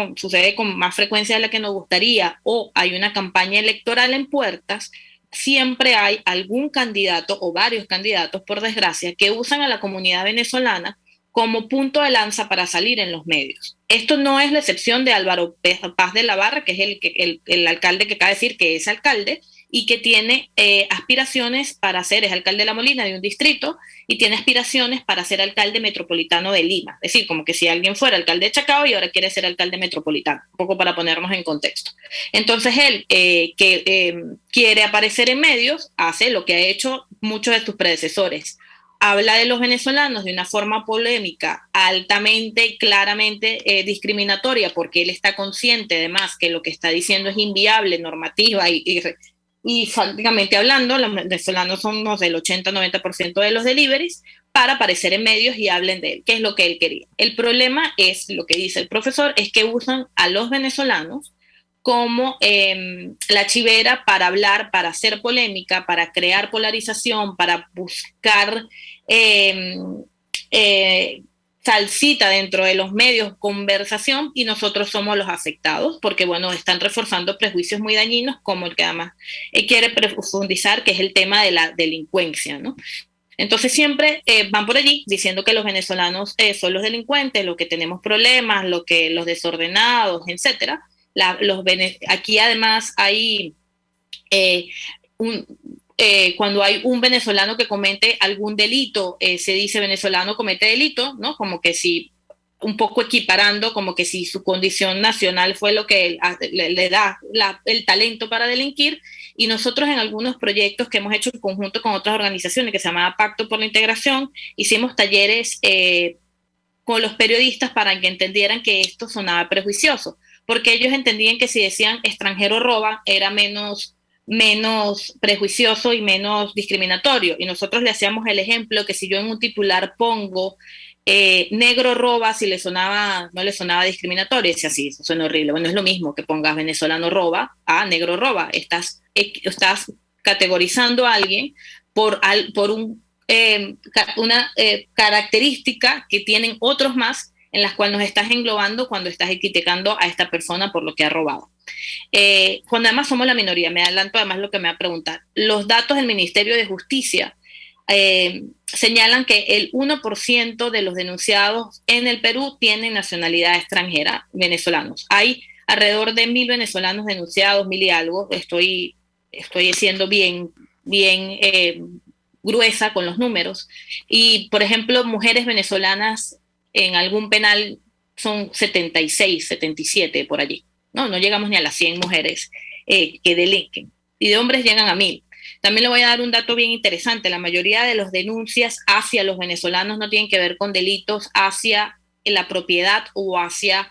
C: con más frecuencia de la que nos gustaría, o hay una campaña electoral en puertas, siempre hay algún candidato o varios candidatos, por desgracia, que usan a la comunidad venezolana como punto de lanza para salir en los medios. Esto no es la excepción de Álvaro Paz de la Barra, que es el alcalde que acaba de decir que es alcalde y que tiene aspiraciones para ser, es alcalde de La Molina, de un distrito, y tiene aspiraciones para ser alcalde metropolitano de Lima. Es decir, como que si alguien fuera alcalde de Chacao y ahora quiere ser alcalde metropolitano, un poco para ponernos en contexto. Entonces él, quiere aparecer en medios, hace lo que ha hecho muchos de sus predecesores. Habla de los venezolanos de una forma polémica, altamente y claramente discriminatoria, porque él está consciente además que lo que está diciendo es inviable, normativa y prácticamente hablando, los venezolanos son, no sé, el 80-90% de los deliveries para aparecer en medios y hablen de él, que es lo que él quería. El problema es, lo que dice el profesor, es que usan a los venezolanos como la chivera para hablar, para hacer polémica, para crear polarización, para buscar salsita dentro de los medios, conversación, y nosotros somos los afectados, porque bueno, están reforzando prejuicios muy dañinos, como el que además quiere profundizar, que es el tema de la delincuencia, ¿no? Entonces siempre van por allí diciendo que los venezolanos son los delincuentes, los que tenemos problemas, los desordenados, etcétera. Aquí además hay cuando hay un venezolano que comete algún delito, se dice venezolano comete delito, ¿no? Como que si, un poco equiparando, como que si su condición nacional fue lo que le da el talento para delinquir. Y nosotros en algunos proyectos que hemos hecho en conjunto con otras organizaciones, que se llamaba Pacto por la Integración, hicimos talleres con los periodistas para que entendieran que esto sonaba prejuicioso, porque ellos entendían que si decían extranjero roba era menos menos prejuicioso y menos discriminatorio. Y nosotros le hacíamos el ejemplo que si yo en un titular pongo negro roba, si le sonaba, no le sonaba discriminatorio, y decía, sí, eso suena horrible. Bueno, es lo mismo que pongas venezolano roba a negro roba. Estás categorizando a alguien por una característica que tienen otros más, en las cuales nos estás englobando cuando estás criticando a esta persona por lo que ha robado. Cuando además somos la minoría, me adelanto además lo que me va a preguntar. Los datos del Ministerio de Justicia señalan que el 1% de los denunciados en el Perú tienen nacionalidad extranjera, venezolanos. Hay alrededor de 1.000 venezolanos denunciados, 1.000 y algo. Estoy siendo bien gruesa con los números. Y, por ejemplo, mujeres venezolanas en algún penal son 76, 77 por allí. No llegamos ni a las 100 mujeres que delinquen. Y de hombres llegan a 1.000. También le voy a dar un dato bien interesante. La mayoría de las denuncias hacia los venezolanos no tienen que ver con delitos hacia la propiedad o hacia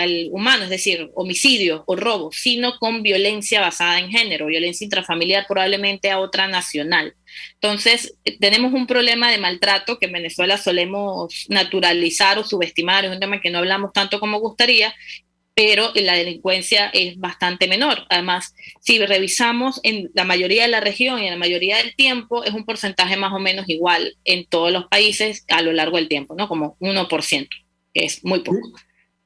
C: el humano, es decir, homicidios o robos, sino con violencia basada en género, violencia intrafamiliar, probablemente a otra nacional. Entonces, tenemos un problema de maltrato que en Venezuela solemos naturalizar o subestimar, es un tema que no hablamos tanto como gustaría, pero la delincuencia es bastante menor. Además, si revisamos en la mayoría de la región y en la mayoría del tiempo, es un porcentaje más o menos igual en todos los países a lo largo del tiempo, ¿no? Como 1%, que es muy poco.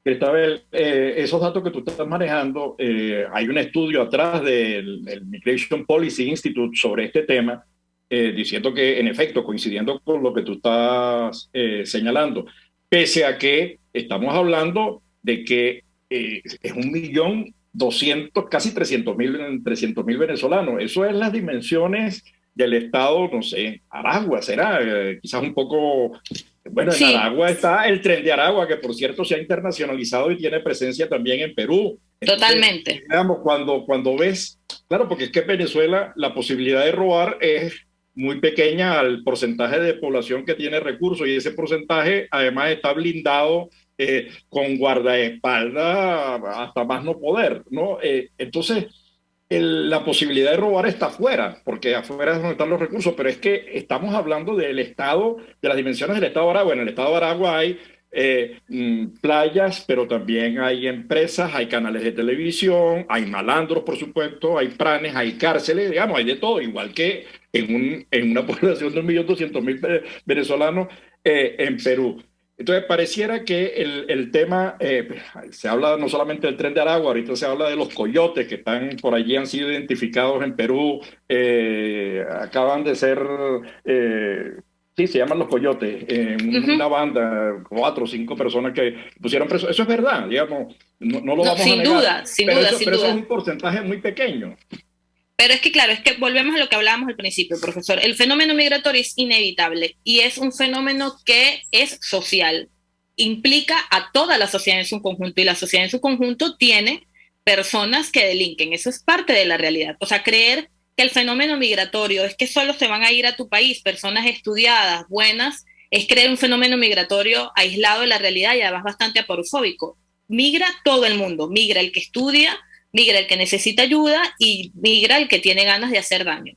B: Cristabel, esos datos que tú estás manejando, hay un estudio atrás del Migration Policy Institute sobre este tema, diciendo que, en efecto, coincidiendo con lo que tú estás señalando, pese a que estamos hablando de que es 1.200.000, casi 300.000 venezolanos. Eso es las dimensiones del Estado, no sé, Aragua será, quizás un poco. Bueno, en
C: Sí.
B: Aragua está el Tren de Aragua, que por cierto se ha internacionalizado y tiene presencia también en Perú. Entonces,
C: Totalmente.
B: digamos, cuando ves, claro, porque es que en Venezuela la posibilidad de robar es muy pequeña al porcentaje de población que tiene recursos, y ese porcentaje además está blindado con guardaespaldas hasta más no poder, ¿no? Entonces, la posibilidad de robar está afuera, porque afuera es donde están los recursos, pero es que estamos hablando del Estado, de las dimensiones del Estado de Aragua. En el Estado de Aragua hay playas, pero también hay empresas, hay canales de televisión, hay malandros, por supuesto, hay planes, hay cárceles, digamos, hay de todo, igual que en una población de 1.200.000 venezolanos en Perú. Entonces, pareciera que el tema, se habla no solamente del Tren de Aragua, ahorita se habla de los coyotes que están por allí, han sido identificados en Perú, acaban de ser, sí, se llaman los coyotes, una banda, 4 o 5 personas que pusieron preso. Eso es verdad, digamos, no lo vamos a negar. Pero eso es un porcentaje muy pequeño.
C: Pero es que, claro, es que volvemos a lo que hablábamos al principio, profesor. El fenómeno migratorio es inevitable y es un fenómeno que es social. Implica a toda la sociedad en su conjunto, y la sociedad en su conjunto tiene personas que delinquen. Eso es parte de la realidad. O sea, creer que el fenómeno migratorio es que solo se van a ir a tu país personas estudiadas, buenas, es creer un fenómeno migratorio aislado de la realidad y además bastante aporofóbico. Migra todo el mundo, migra el que estudia, migra el que necesita ayuda y migra el que tiene ganas de hacer daño.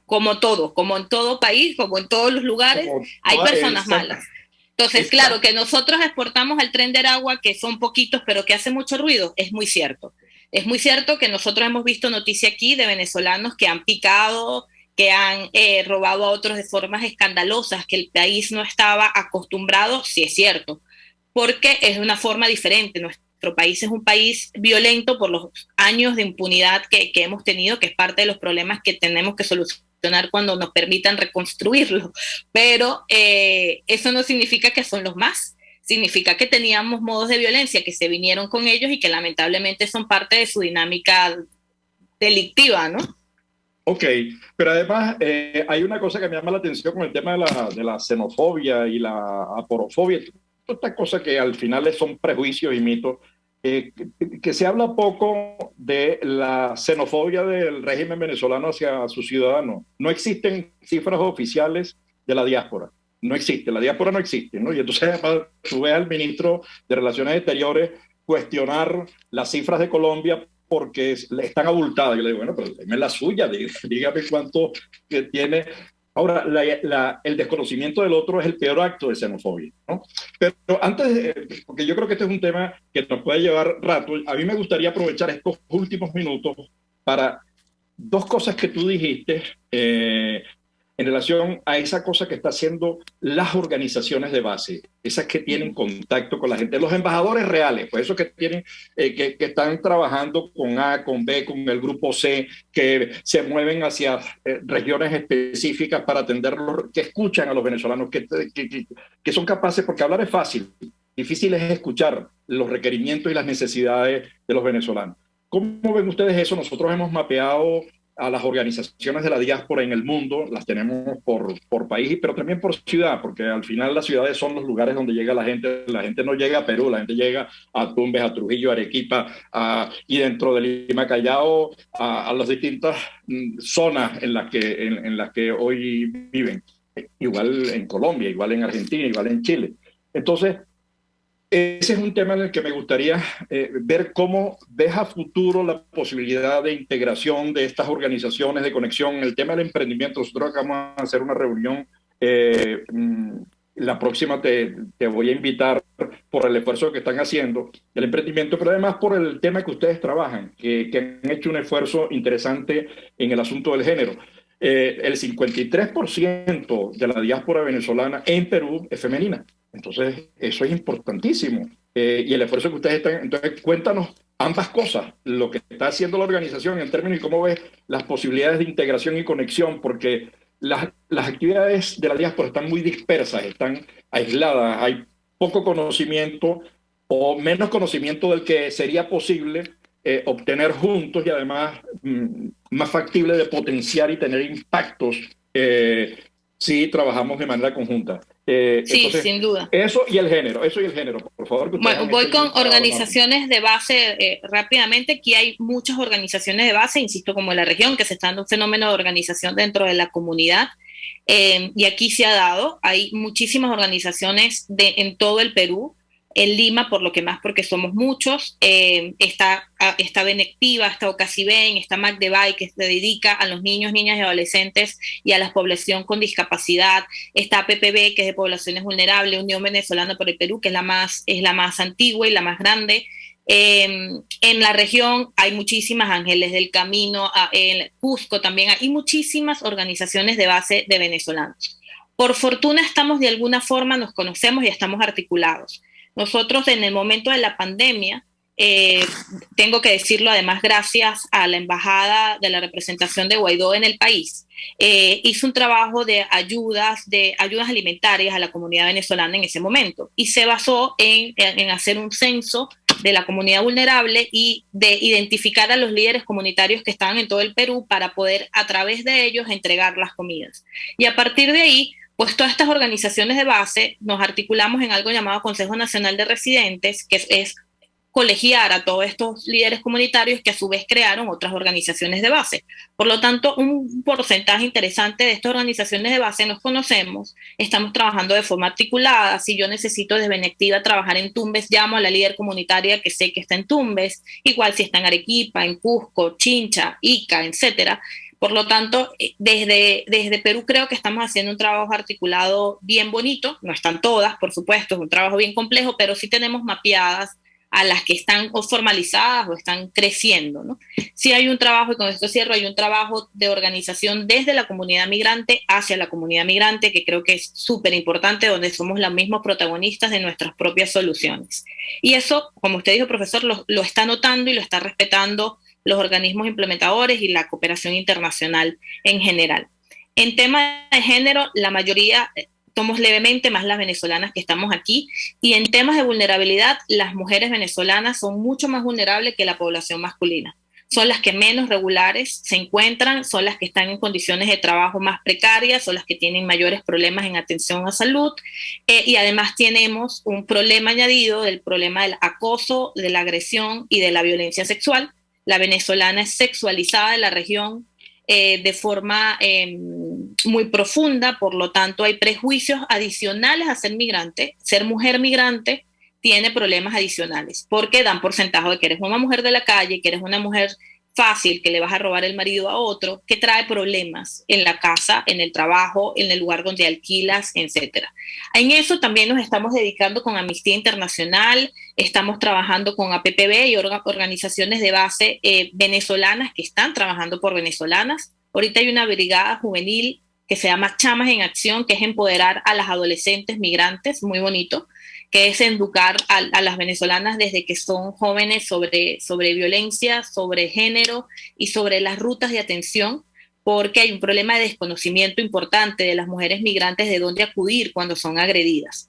C: Como todo, como en todo país, como en todos los lugares, hay personas malas. Entonces, claro, que nosotros exportamos al Tren de Aragua, que son poquitos, pero que hace mucho ruido, es muy cierto. Es muy cierto que nosotros hemos visto noticia aquí de venezolanos que han picado, que han robado a otros de formas escandalosas, que el país no estaba acostumbrado, sí es cierto, porque es una forma diferente. Nuestro país es un país violento por los años de impunidad que hemos tenido, que es parte de los problemas que tenemos que solucionar cuando nos permitan reconstruirlo. Pero eso no significa que son los más. Significa que teníamos modos de violencia que se vinieron con ellos y que lamentablemente son parte de su dinámica delictiva, ¿no?
B: Ok, pero además hay una cosa que me llama la atención con el tema de la xenofobia y la aporofobia. Estas cosas que al final son prejuicios y mitos, que se habla poco de la xenofobia del régimen venezolano hacia sus ciudadanos. No existen cifras oficiales de la diáspora. No existe, la diáspora no existe, ¿no? Y entonces además tú ves al ministro de Relaciones Exteriores cuestionar las cifras de Colombia porque están abultadas. Yo le digo, bueno, pero déme la suya, dígame cuánto que tiene. Ahora, el desconocimiento del otro es el peor acto de xenofobia, ¿no? Pero antes, porque yo creo que este es un tema que nos puede llevar rato, a mí me gustaría aprovechar estos últimos minutos para dos cosas que tú dijiste en relación a esa cosa que está haciendo las organizaciones de base, esas que tienen contacto con la gente, los embajadores reales, pues esos que tienen, que están trabajando con A, con B, con el grupo C, que se mueven hacia regiones específicas para atenderlos, que escuchan a los venezolanos, que son capaces, porque hablar es fácil, difícil es escuchar los requerimientos y las necesidades de los venezolanos. ¿Cómo ven ustedes eso? Nosotros hemos mapeado a las organizaciones de la diáspora en el mundo, las tenemos por país, pero también por ciudad, porque al final las ciudades son los lugares donde llega la gente no llega a Perú, la gente llega a Tumbes, a Trujillo, a Arequipa, y dentro de Lima, Callao, a las distintas zonas en las que hoy viven, igual en Colombia, igual en Argentina, igual en Chile. Entonces, ese es un tema en el que me gustaría ver cómo ves a futuro la posibilidad de integración de estas organizaciones de conexión. El tema del emprendimiento, nosotros acabamos de hacer una reunión, la próxima te voy a invitar por el esfuerzo que están haciendo, el emprendimiento, pero además por el tema que ustedes trabajan, que han hecho un esfuerzo interesante en el asunto del género. El 53% de la diáspora venezolana en Perú es femenina. Entonces, eso es importantísimo. Y el esfuerzo que ustedes están... Entonces, cuéntanos ambas cosas, lo que está haciendo la organización en términos de cómo ves las posibilidades de integración y conexión, porque las actividades de la diáspora están muy dispersas, están aisladas, hay poco conocimiento o menos conocimiento del que sería posible obtener juntos y además más factible de potenciar y tener impactos si trabajamos de manera conjunta.
C: Sí,
B: entonces,
C: sin duda.
B: Eso y el género, por favor.
C: Bueno, voy con organizaciones de base rápidamente. Aquí hay muchas organizaciones de base, insisto, como en la región, que se está dando un fenómeno de organización dentro de la comunidad. Y aquí se ha dado, hay muchísimas organizaciones en todo el Perú. En Lima, por lo que más, porque somos muchos, está Benectiva, está Ocasiben, está Magdebay, que se dedica a los niños, niñas y adolescentes y a la población con discapacidad, está PPB, que es de poblaciones vulnerables, Unión Venezolana por el Perú, que es la más antigua y la más grande. En la región hay muchísimas, Ángeles del Camino, en Cusco también hay muchísimas organizaciones de base de venezolanos. Por fortuna estamos de alguna forma, nos conocemos y estamos articulados. Nosotros en el momento de la pandemia, tengo que decirlo además gracias a la embajada de la representación de Guaidó en el país, hizo un trabajo de ayudas alimentarias a la comunidad venezolana en ese momento y se basó en hacer un censo de la comunidad vulnerable y de identificar a los líderes comunitarios que estaban en todo el Perú para poder a través de ellos entregar las comidas. Y a partir de ahí, pues todas estas organizaciones de base nos articulamos en algo llamado Consejo Nacional de Residentes, que es colegiar a todos estos líderes comunitarios que a su vez crearon otras organizaciones de base. Por lo tanto, un porcentaje interesante de estas organizaciones de base nos conocemos, estamos trabajando de forma articulada. Si yo necesito desde Benectiva trabajar en Tumbes, llamo a la líder comunitaria que sé que está en Tumbes, igual si está en Arequipa, en Cusco, Chincha, Ica, etcétera. Por lo tanto, desde Perú creo que estamos haciendo un trabajo articulado bien bonito. No están todas, por supuesto, es un trabajo bien complejo, pero sí tenemos mapeadas a las que están o formalizadas o están creciendo, ¿no? Sí hay un trabajo, y con esto cierro, hay un trabajo de organización desde la comunidad migrante hacia la comunidad migrante, que creo que es súper importante, donde somos los mismos protagonistas de nuestras propias soluciones. Y eso, como usted dijo, profesor, lo está notando y lo está respetando los organismos implementadores y la cooperación internacional en general. En tema de género, la mayoría somos levemente más las venezolanas que estamos aquí, y en temas de vulnerabilidad, las mujeres venezolanas son mucho más vulnerables que la población masculina. Son las que menos regulares se encuentran, son las que están en condiciones de trabajo más precarias, son las que tienen mayores problemas en atención a salud, y además tenemos un problema añadido del problema del acoso, de la agresión y de la violencia sexual. La venezolana es sexualizada en la región de forma muy profunda, por lo tanto hay prejuicios adicionales a ser migrante, ser mujer migrante, tiene problemas adicionales, porque dan por sentado de que eres una mujer de la calle, que eres una mujer fácil, que le vas a robar el marido a otro, que trae problemas en la casa, en el trabajo, en el lugar donde alquilas, etc. En eso también nos estamos dedicando con Amnistía Internacional, estamos trabajando con APPB y organizaciones de base venezolanas que están trabajando por venezolanas. Ahorita hay una brigada juvenil que se llama Chamas en Acción, que es empoderar a las adolescentes migrantes, muy bonito, que es educar a las venezolanas desde que son jóvenes sobre violencia, sobre género y sobre las rutas de atención, porque hay un problema de desconocimiento importante de las mujeres migrantes de dónde acudir cuando son agredidas.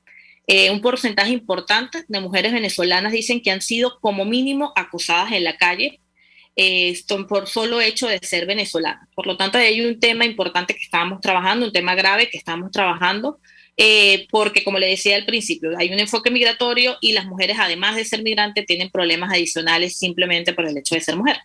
C: Un porcentaje importante de mujeres venezolanas dicen que han sido como mínimo acosadas en la calle, por solo hecho de ser venezolanas. Por lo tanto, hay un tema importante que estábamos trabajando, un tema grave que estamos trabajando, porque como le decía al principio, hay un enfoque migratorio y las mujeres, además de ser migrantes, tienen problemas adicionales simplemente por el hecho de ser mujer.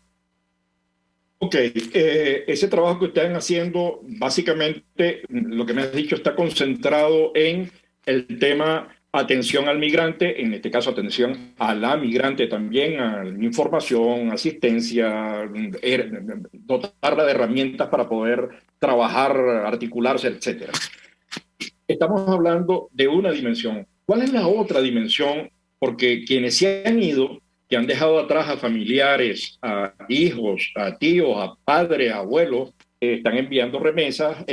G: Ok, ese trabajo que ustedes están haciendo, básicamente, lo que me has dicho, está concentrado en el tema atención al migrante, en este caso atención a la migrante también, a información, asistencia, dotarla de herramientas para poder trabajar, articularse, etcétera. Estamos hablando de una dimensión. ¿Cuál es la otra dimensión? Porque quienes se han ido, que han dejado atrás a familiares, a hijos, a tíos, a padres, a abuelos, están enviando remesas,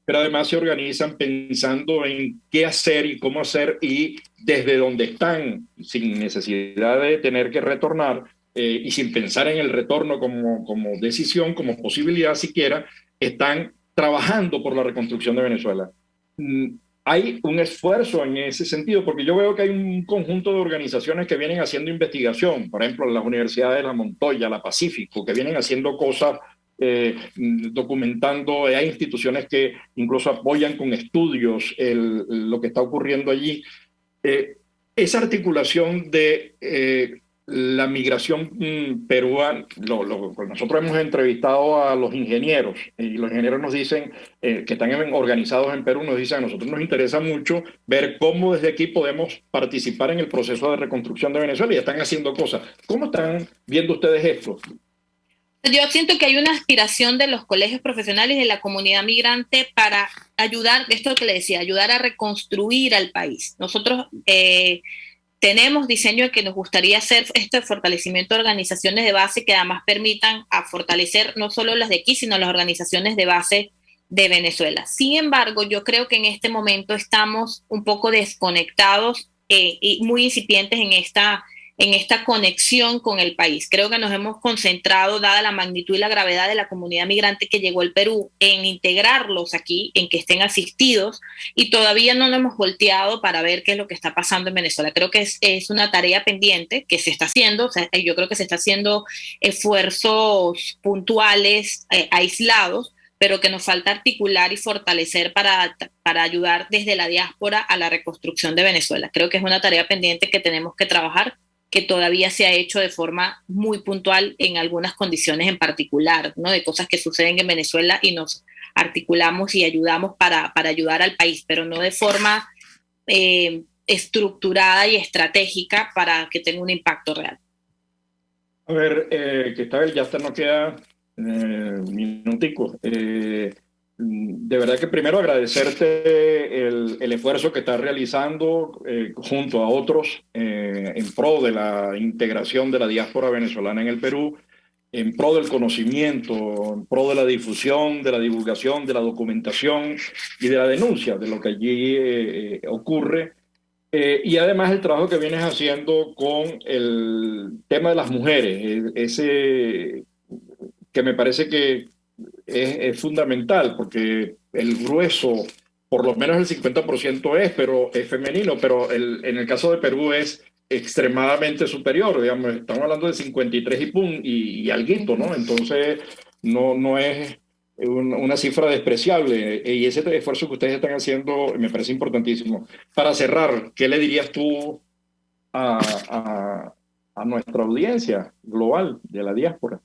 G: pero además se organizan pensando en qué hacer y cómo hacer, y desde donde están, sin necesidad de tener que retornar, y sin pensar en el retorno como decisión, como posibilidad siquiera, están trabajando por la reconstrucción de Venezuela. Hay un esfuerzo en ese sentido, porque yo veo que hay un conjunto de organizaciones que vienen haciendo investigación, por ejemplo, las universidades de La Montoya, la Pacífico, que vienen haciendo cosas, documentando. Hay instituciones que incluso apoyan con estudios lo que está ocurriendo allí. Esa articulación de la migración peruana, nosotros hemos entrevistado a los ingenieros, y los ingenieros nos dicen, que están organizados en Perú, nos dicen: a nosotros nos interesa mucho ver cómo desde aquí podemos participar en el proceso de reconstrucción de Venezuela, y están haciendo cosas. ¿Cómo están viendo ustedes esto?
C: Yo siento que hay una aspiración de los colegios profesionales y de la comunidad migrante para ayudar, esto es lo que le decía, ayudar a reconstruir al país. Nosotros tenemos diseño que nos gustaría hacer este fortalecimiento de organizaciones de base que además permitan a fortalecer no solo las de aquí, sino las organizaciones de base de Venezuela. Sin embargo, yo creo que en este momento estamos un poco desconectados y muy incipientes en esta conexión con el país. Creo que nos hemos concentrado, dada la magnitud y la gravedad de la comunidad migrante que llegó al Perú, en integrarlos aquí, en que estén asistidos, y todavía no lo hemos volteado para ver qué es lo que está pasando en Venezuela. Creo que es una tarea pendiente que se está haciendo. O sea, yo creo que se está haciendo esfuerzos puntuales, aislados, pero que nos falta articular y fortalecer para ayudar desde la diáspora a la reconstrucción de Venezuela. Creo que es una tarea pendiente que tenemos que trabajar, que todavía se ha hecho de forma muy puntual en algunas condiciones en particular, ¿no? De cosas que suceden en Venezuela y nos articulamos y ayudamos para ayudar al país, pero no de forma estructurada y estratégica para que tenga un impacto real.
G: A ver, que esta vez ya hasta nos queda minutico. De verdad que primero agradecerte el esfuerzo que estás realizando junto a otros en pro de la integración de la diáspora venezolana en el Perú, en pro del conocimiento, en pro de la difusión, de la divulgación, de la documentación y de la denuncia de lo que allí ocurre. Y además el trabajo que vienes haciendo con el tema de las mujeres, ese que me parece que es fundamental, porque el grueso, por lo menos el 50% es femenino, pero en el caso de Perú es extremadamente superior, digamos, estamos hablando de 53 y alguito, ¿no? Entonces no es una cifra despreciable, y ese esfuerzo que ustedes están haciendo me parece importantísimo. Para cerrar, ¿qué le dirías tú a nuestra audiencia global de la diáspora?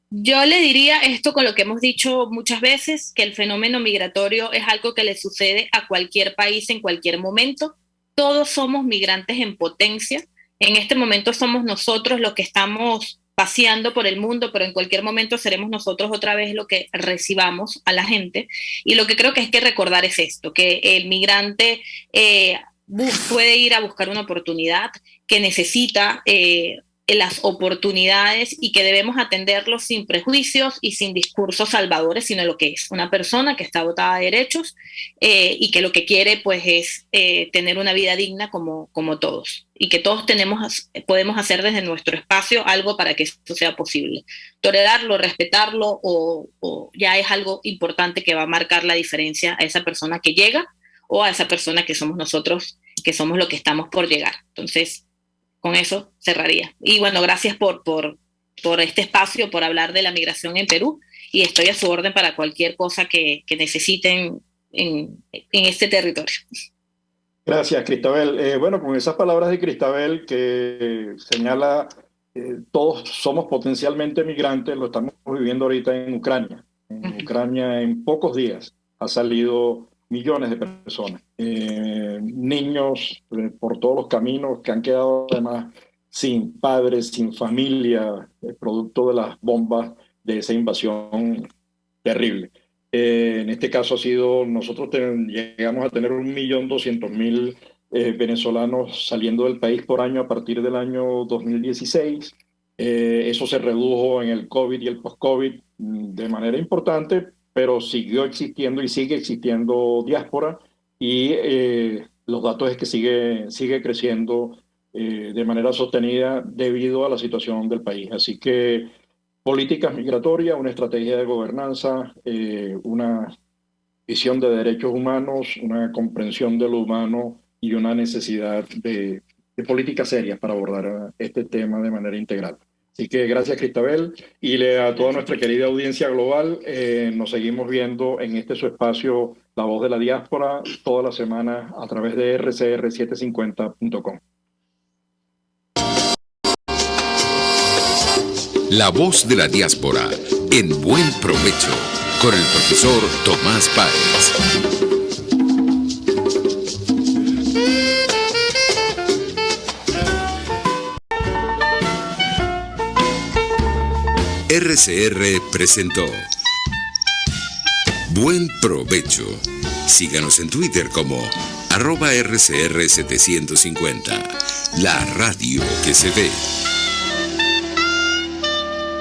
C: Yo le diría esto con lo que hemos dicho muchas veces, que el fenómeno migratorio es algo que le sucede a cualquier país en cualquier momento. todos somos migrantes en potencia. En este momento somos nosotros los que estamos paseando por el mundo, pero en cualquier momento seremos nosotros otra vez lo que recibamos a la gente. Y lo que creo que hay que recordar es esto, que el migrante puede ir a buscar una oportunidad, que necesita las oportunidades y que debemos atenderlo sin prejuicios y sin discursos salvadores, sino lo que es una persona que está dotada de derechos y que lo que quiere pues es tener una vida digna como todos, y que todos podemos hacer desde nuestro espacio algo para que esto sea posible. Tolerarlo, respetarlo o ya es algo importante que va a marcar la diferencia a esa persona que llega o a esa persona que somos nosotros, que somos lo que estamos por llegar. Entonces, con eso cerraría. Y bueno, gracias por este espacio, por hablar de la migración en Perú, y estoy a su orden para cualquier cosa que necesiten en este territorio.
G: Gracias, Cristabel. Bueno, con esas palabras de Cristabel que señala todos somos potencialmente migrantes, lo estamos viviendo ahorita en Ucrania. En Ucrania en pocos días ha salido millones de personas, niños por todos los caminos que han quedado además sin padres, sin familia, producto de las bombas de esa invasión terrible. En este caso ha sido, nosotros llegamos a tener 1.200.000 venezolanos saliendo del país por año a partir del año 2016. Eso se redujo en el COVID y el post-COVID de manera importante, pero siguió existiendo y sigue existiendo diáspora, y los datos es que sigue creciendo de manera sostenida debido a la situación del país. Así que políticas migratorias, una estrategia de gobernanza, una visión de derechos humanos, una comprensión de lo humano y una necesidad de políticas serias para abordar este tema de manera integral. Así que gracias, Cristabel, y a toda nuestra querida audiencia global. Nos seguimos viendo en este su espacio, La Voz de la Diáspora, toda la semana a través de rcr750.com.
A: La Voz de la Diáspora, en Buen Provecho, con el profesor Tomás Páez. RCR presentó Buen Provecho. Síganos en Twitter como @RCR750, la radio que se ve.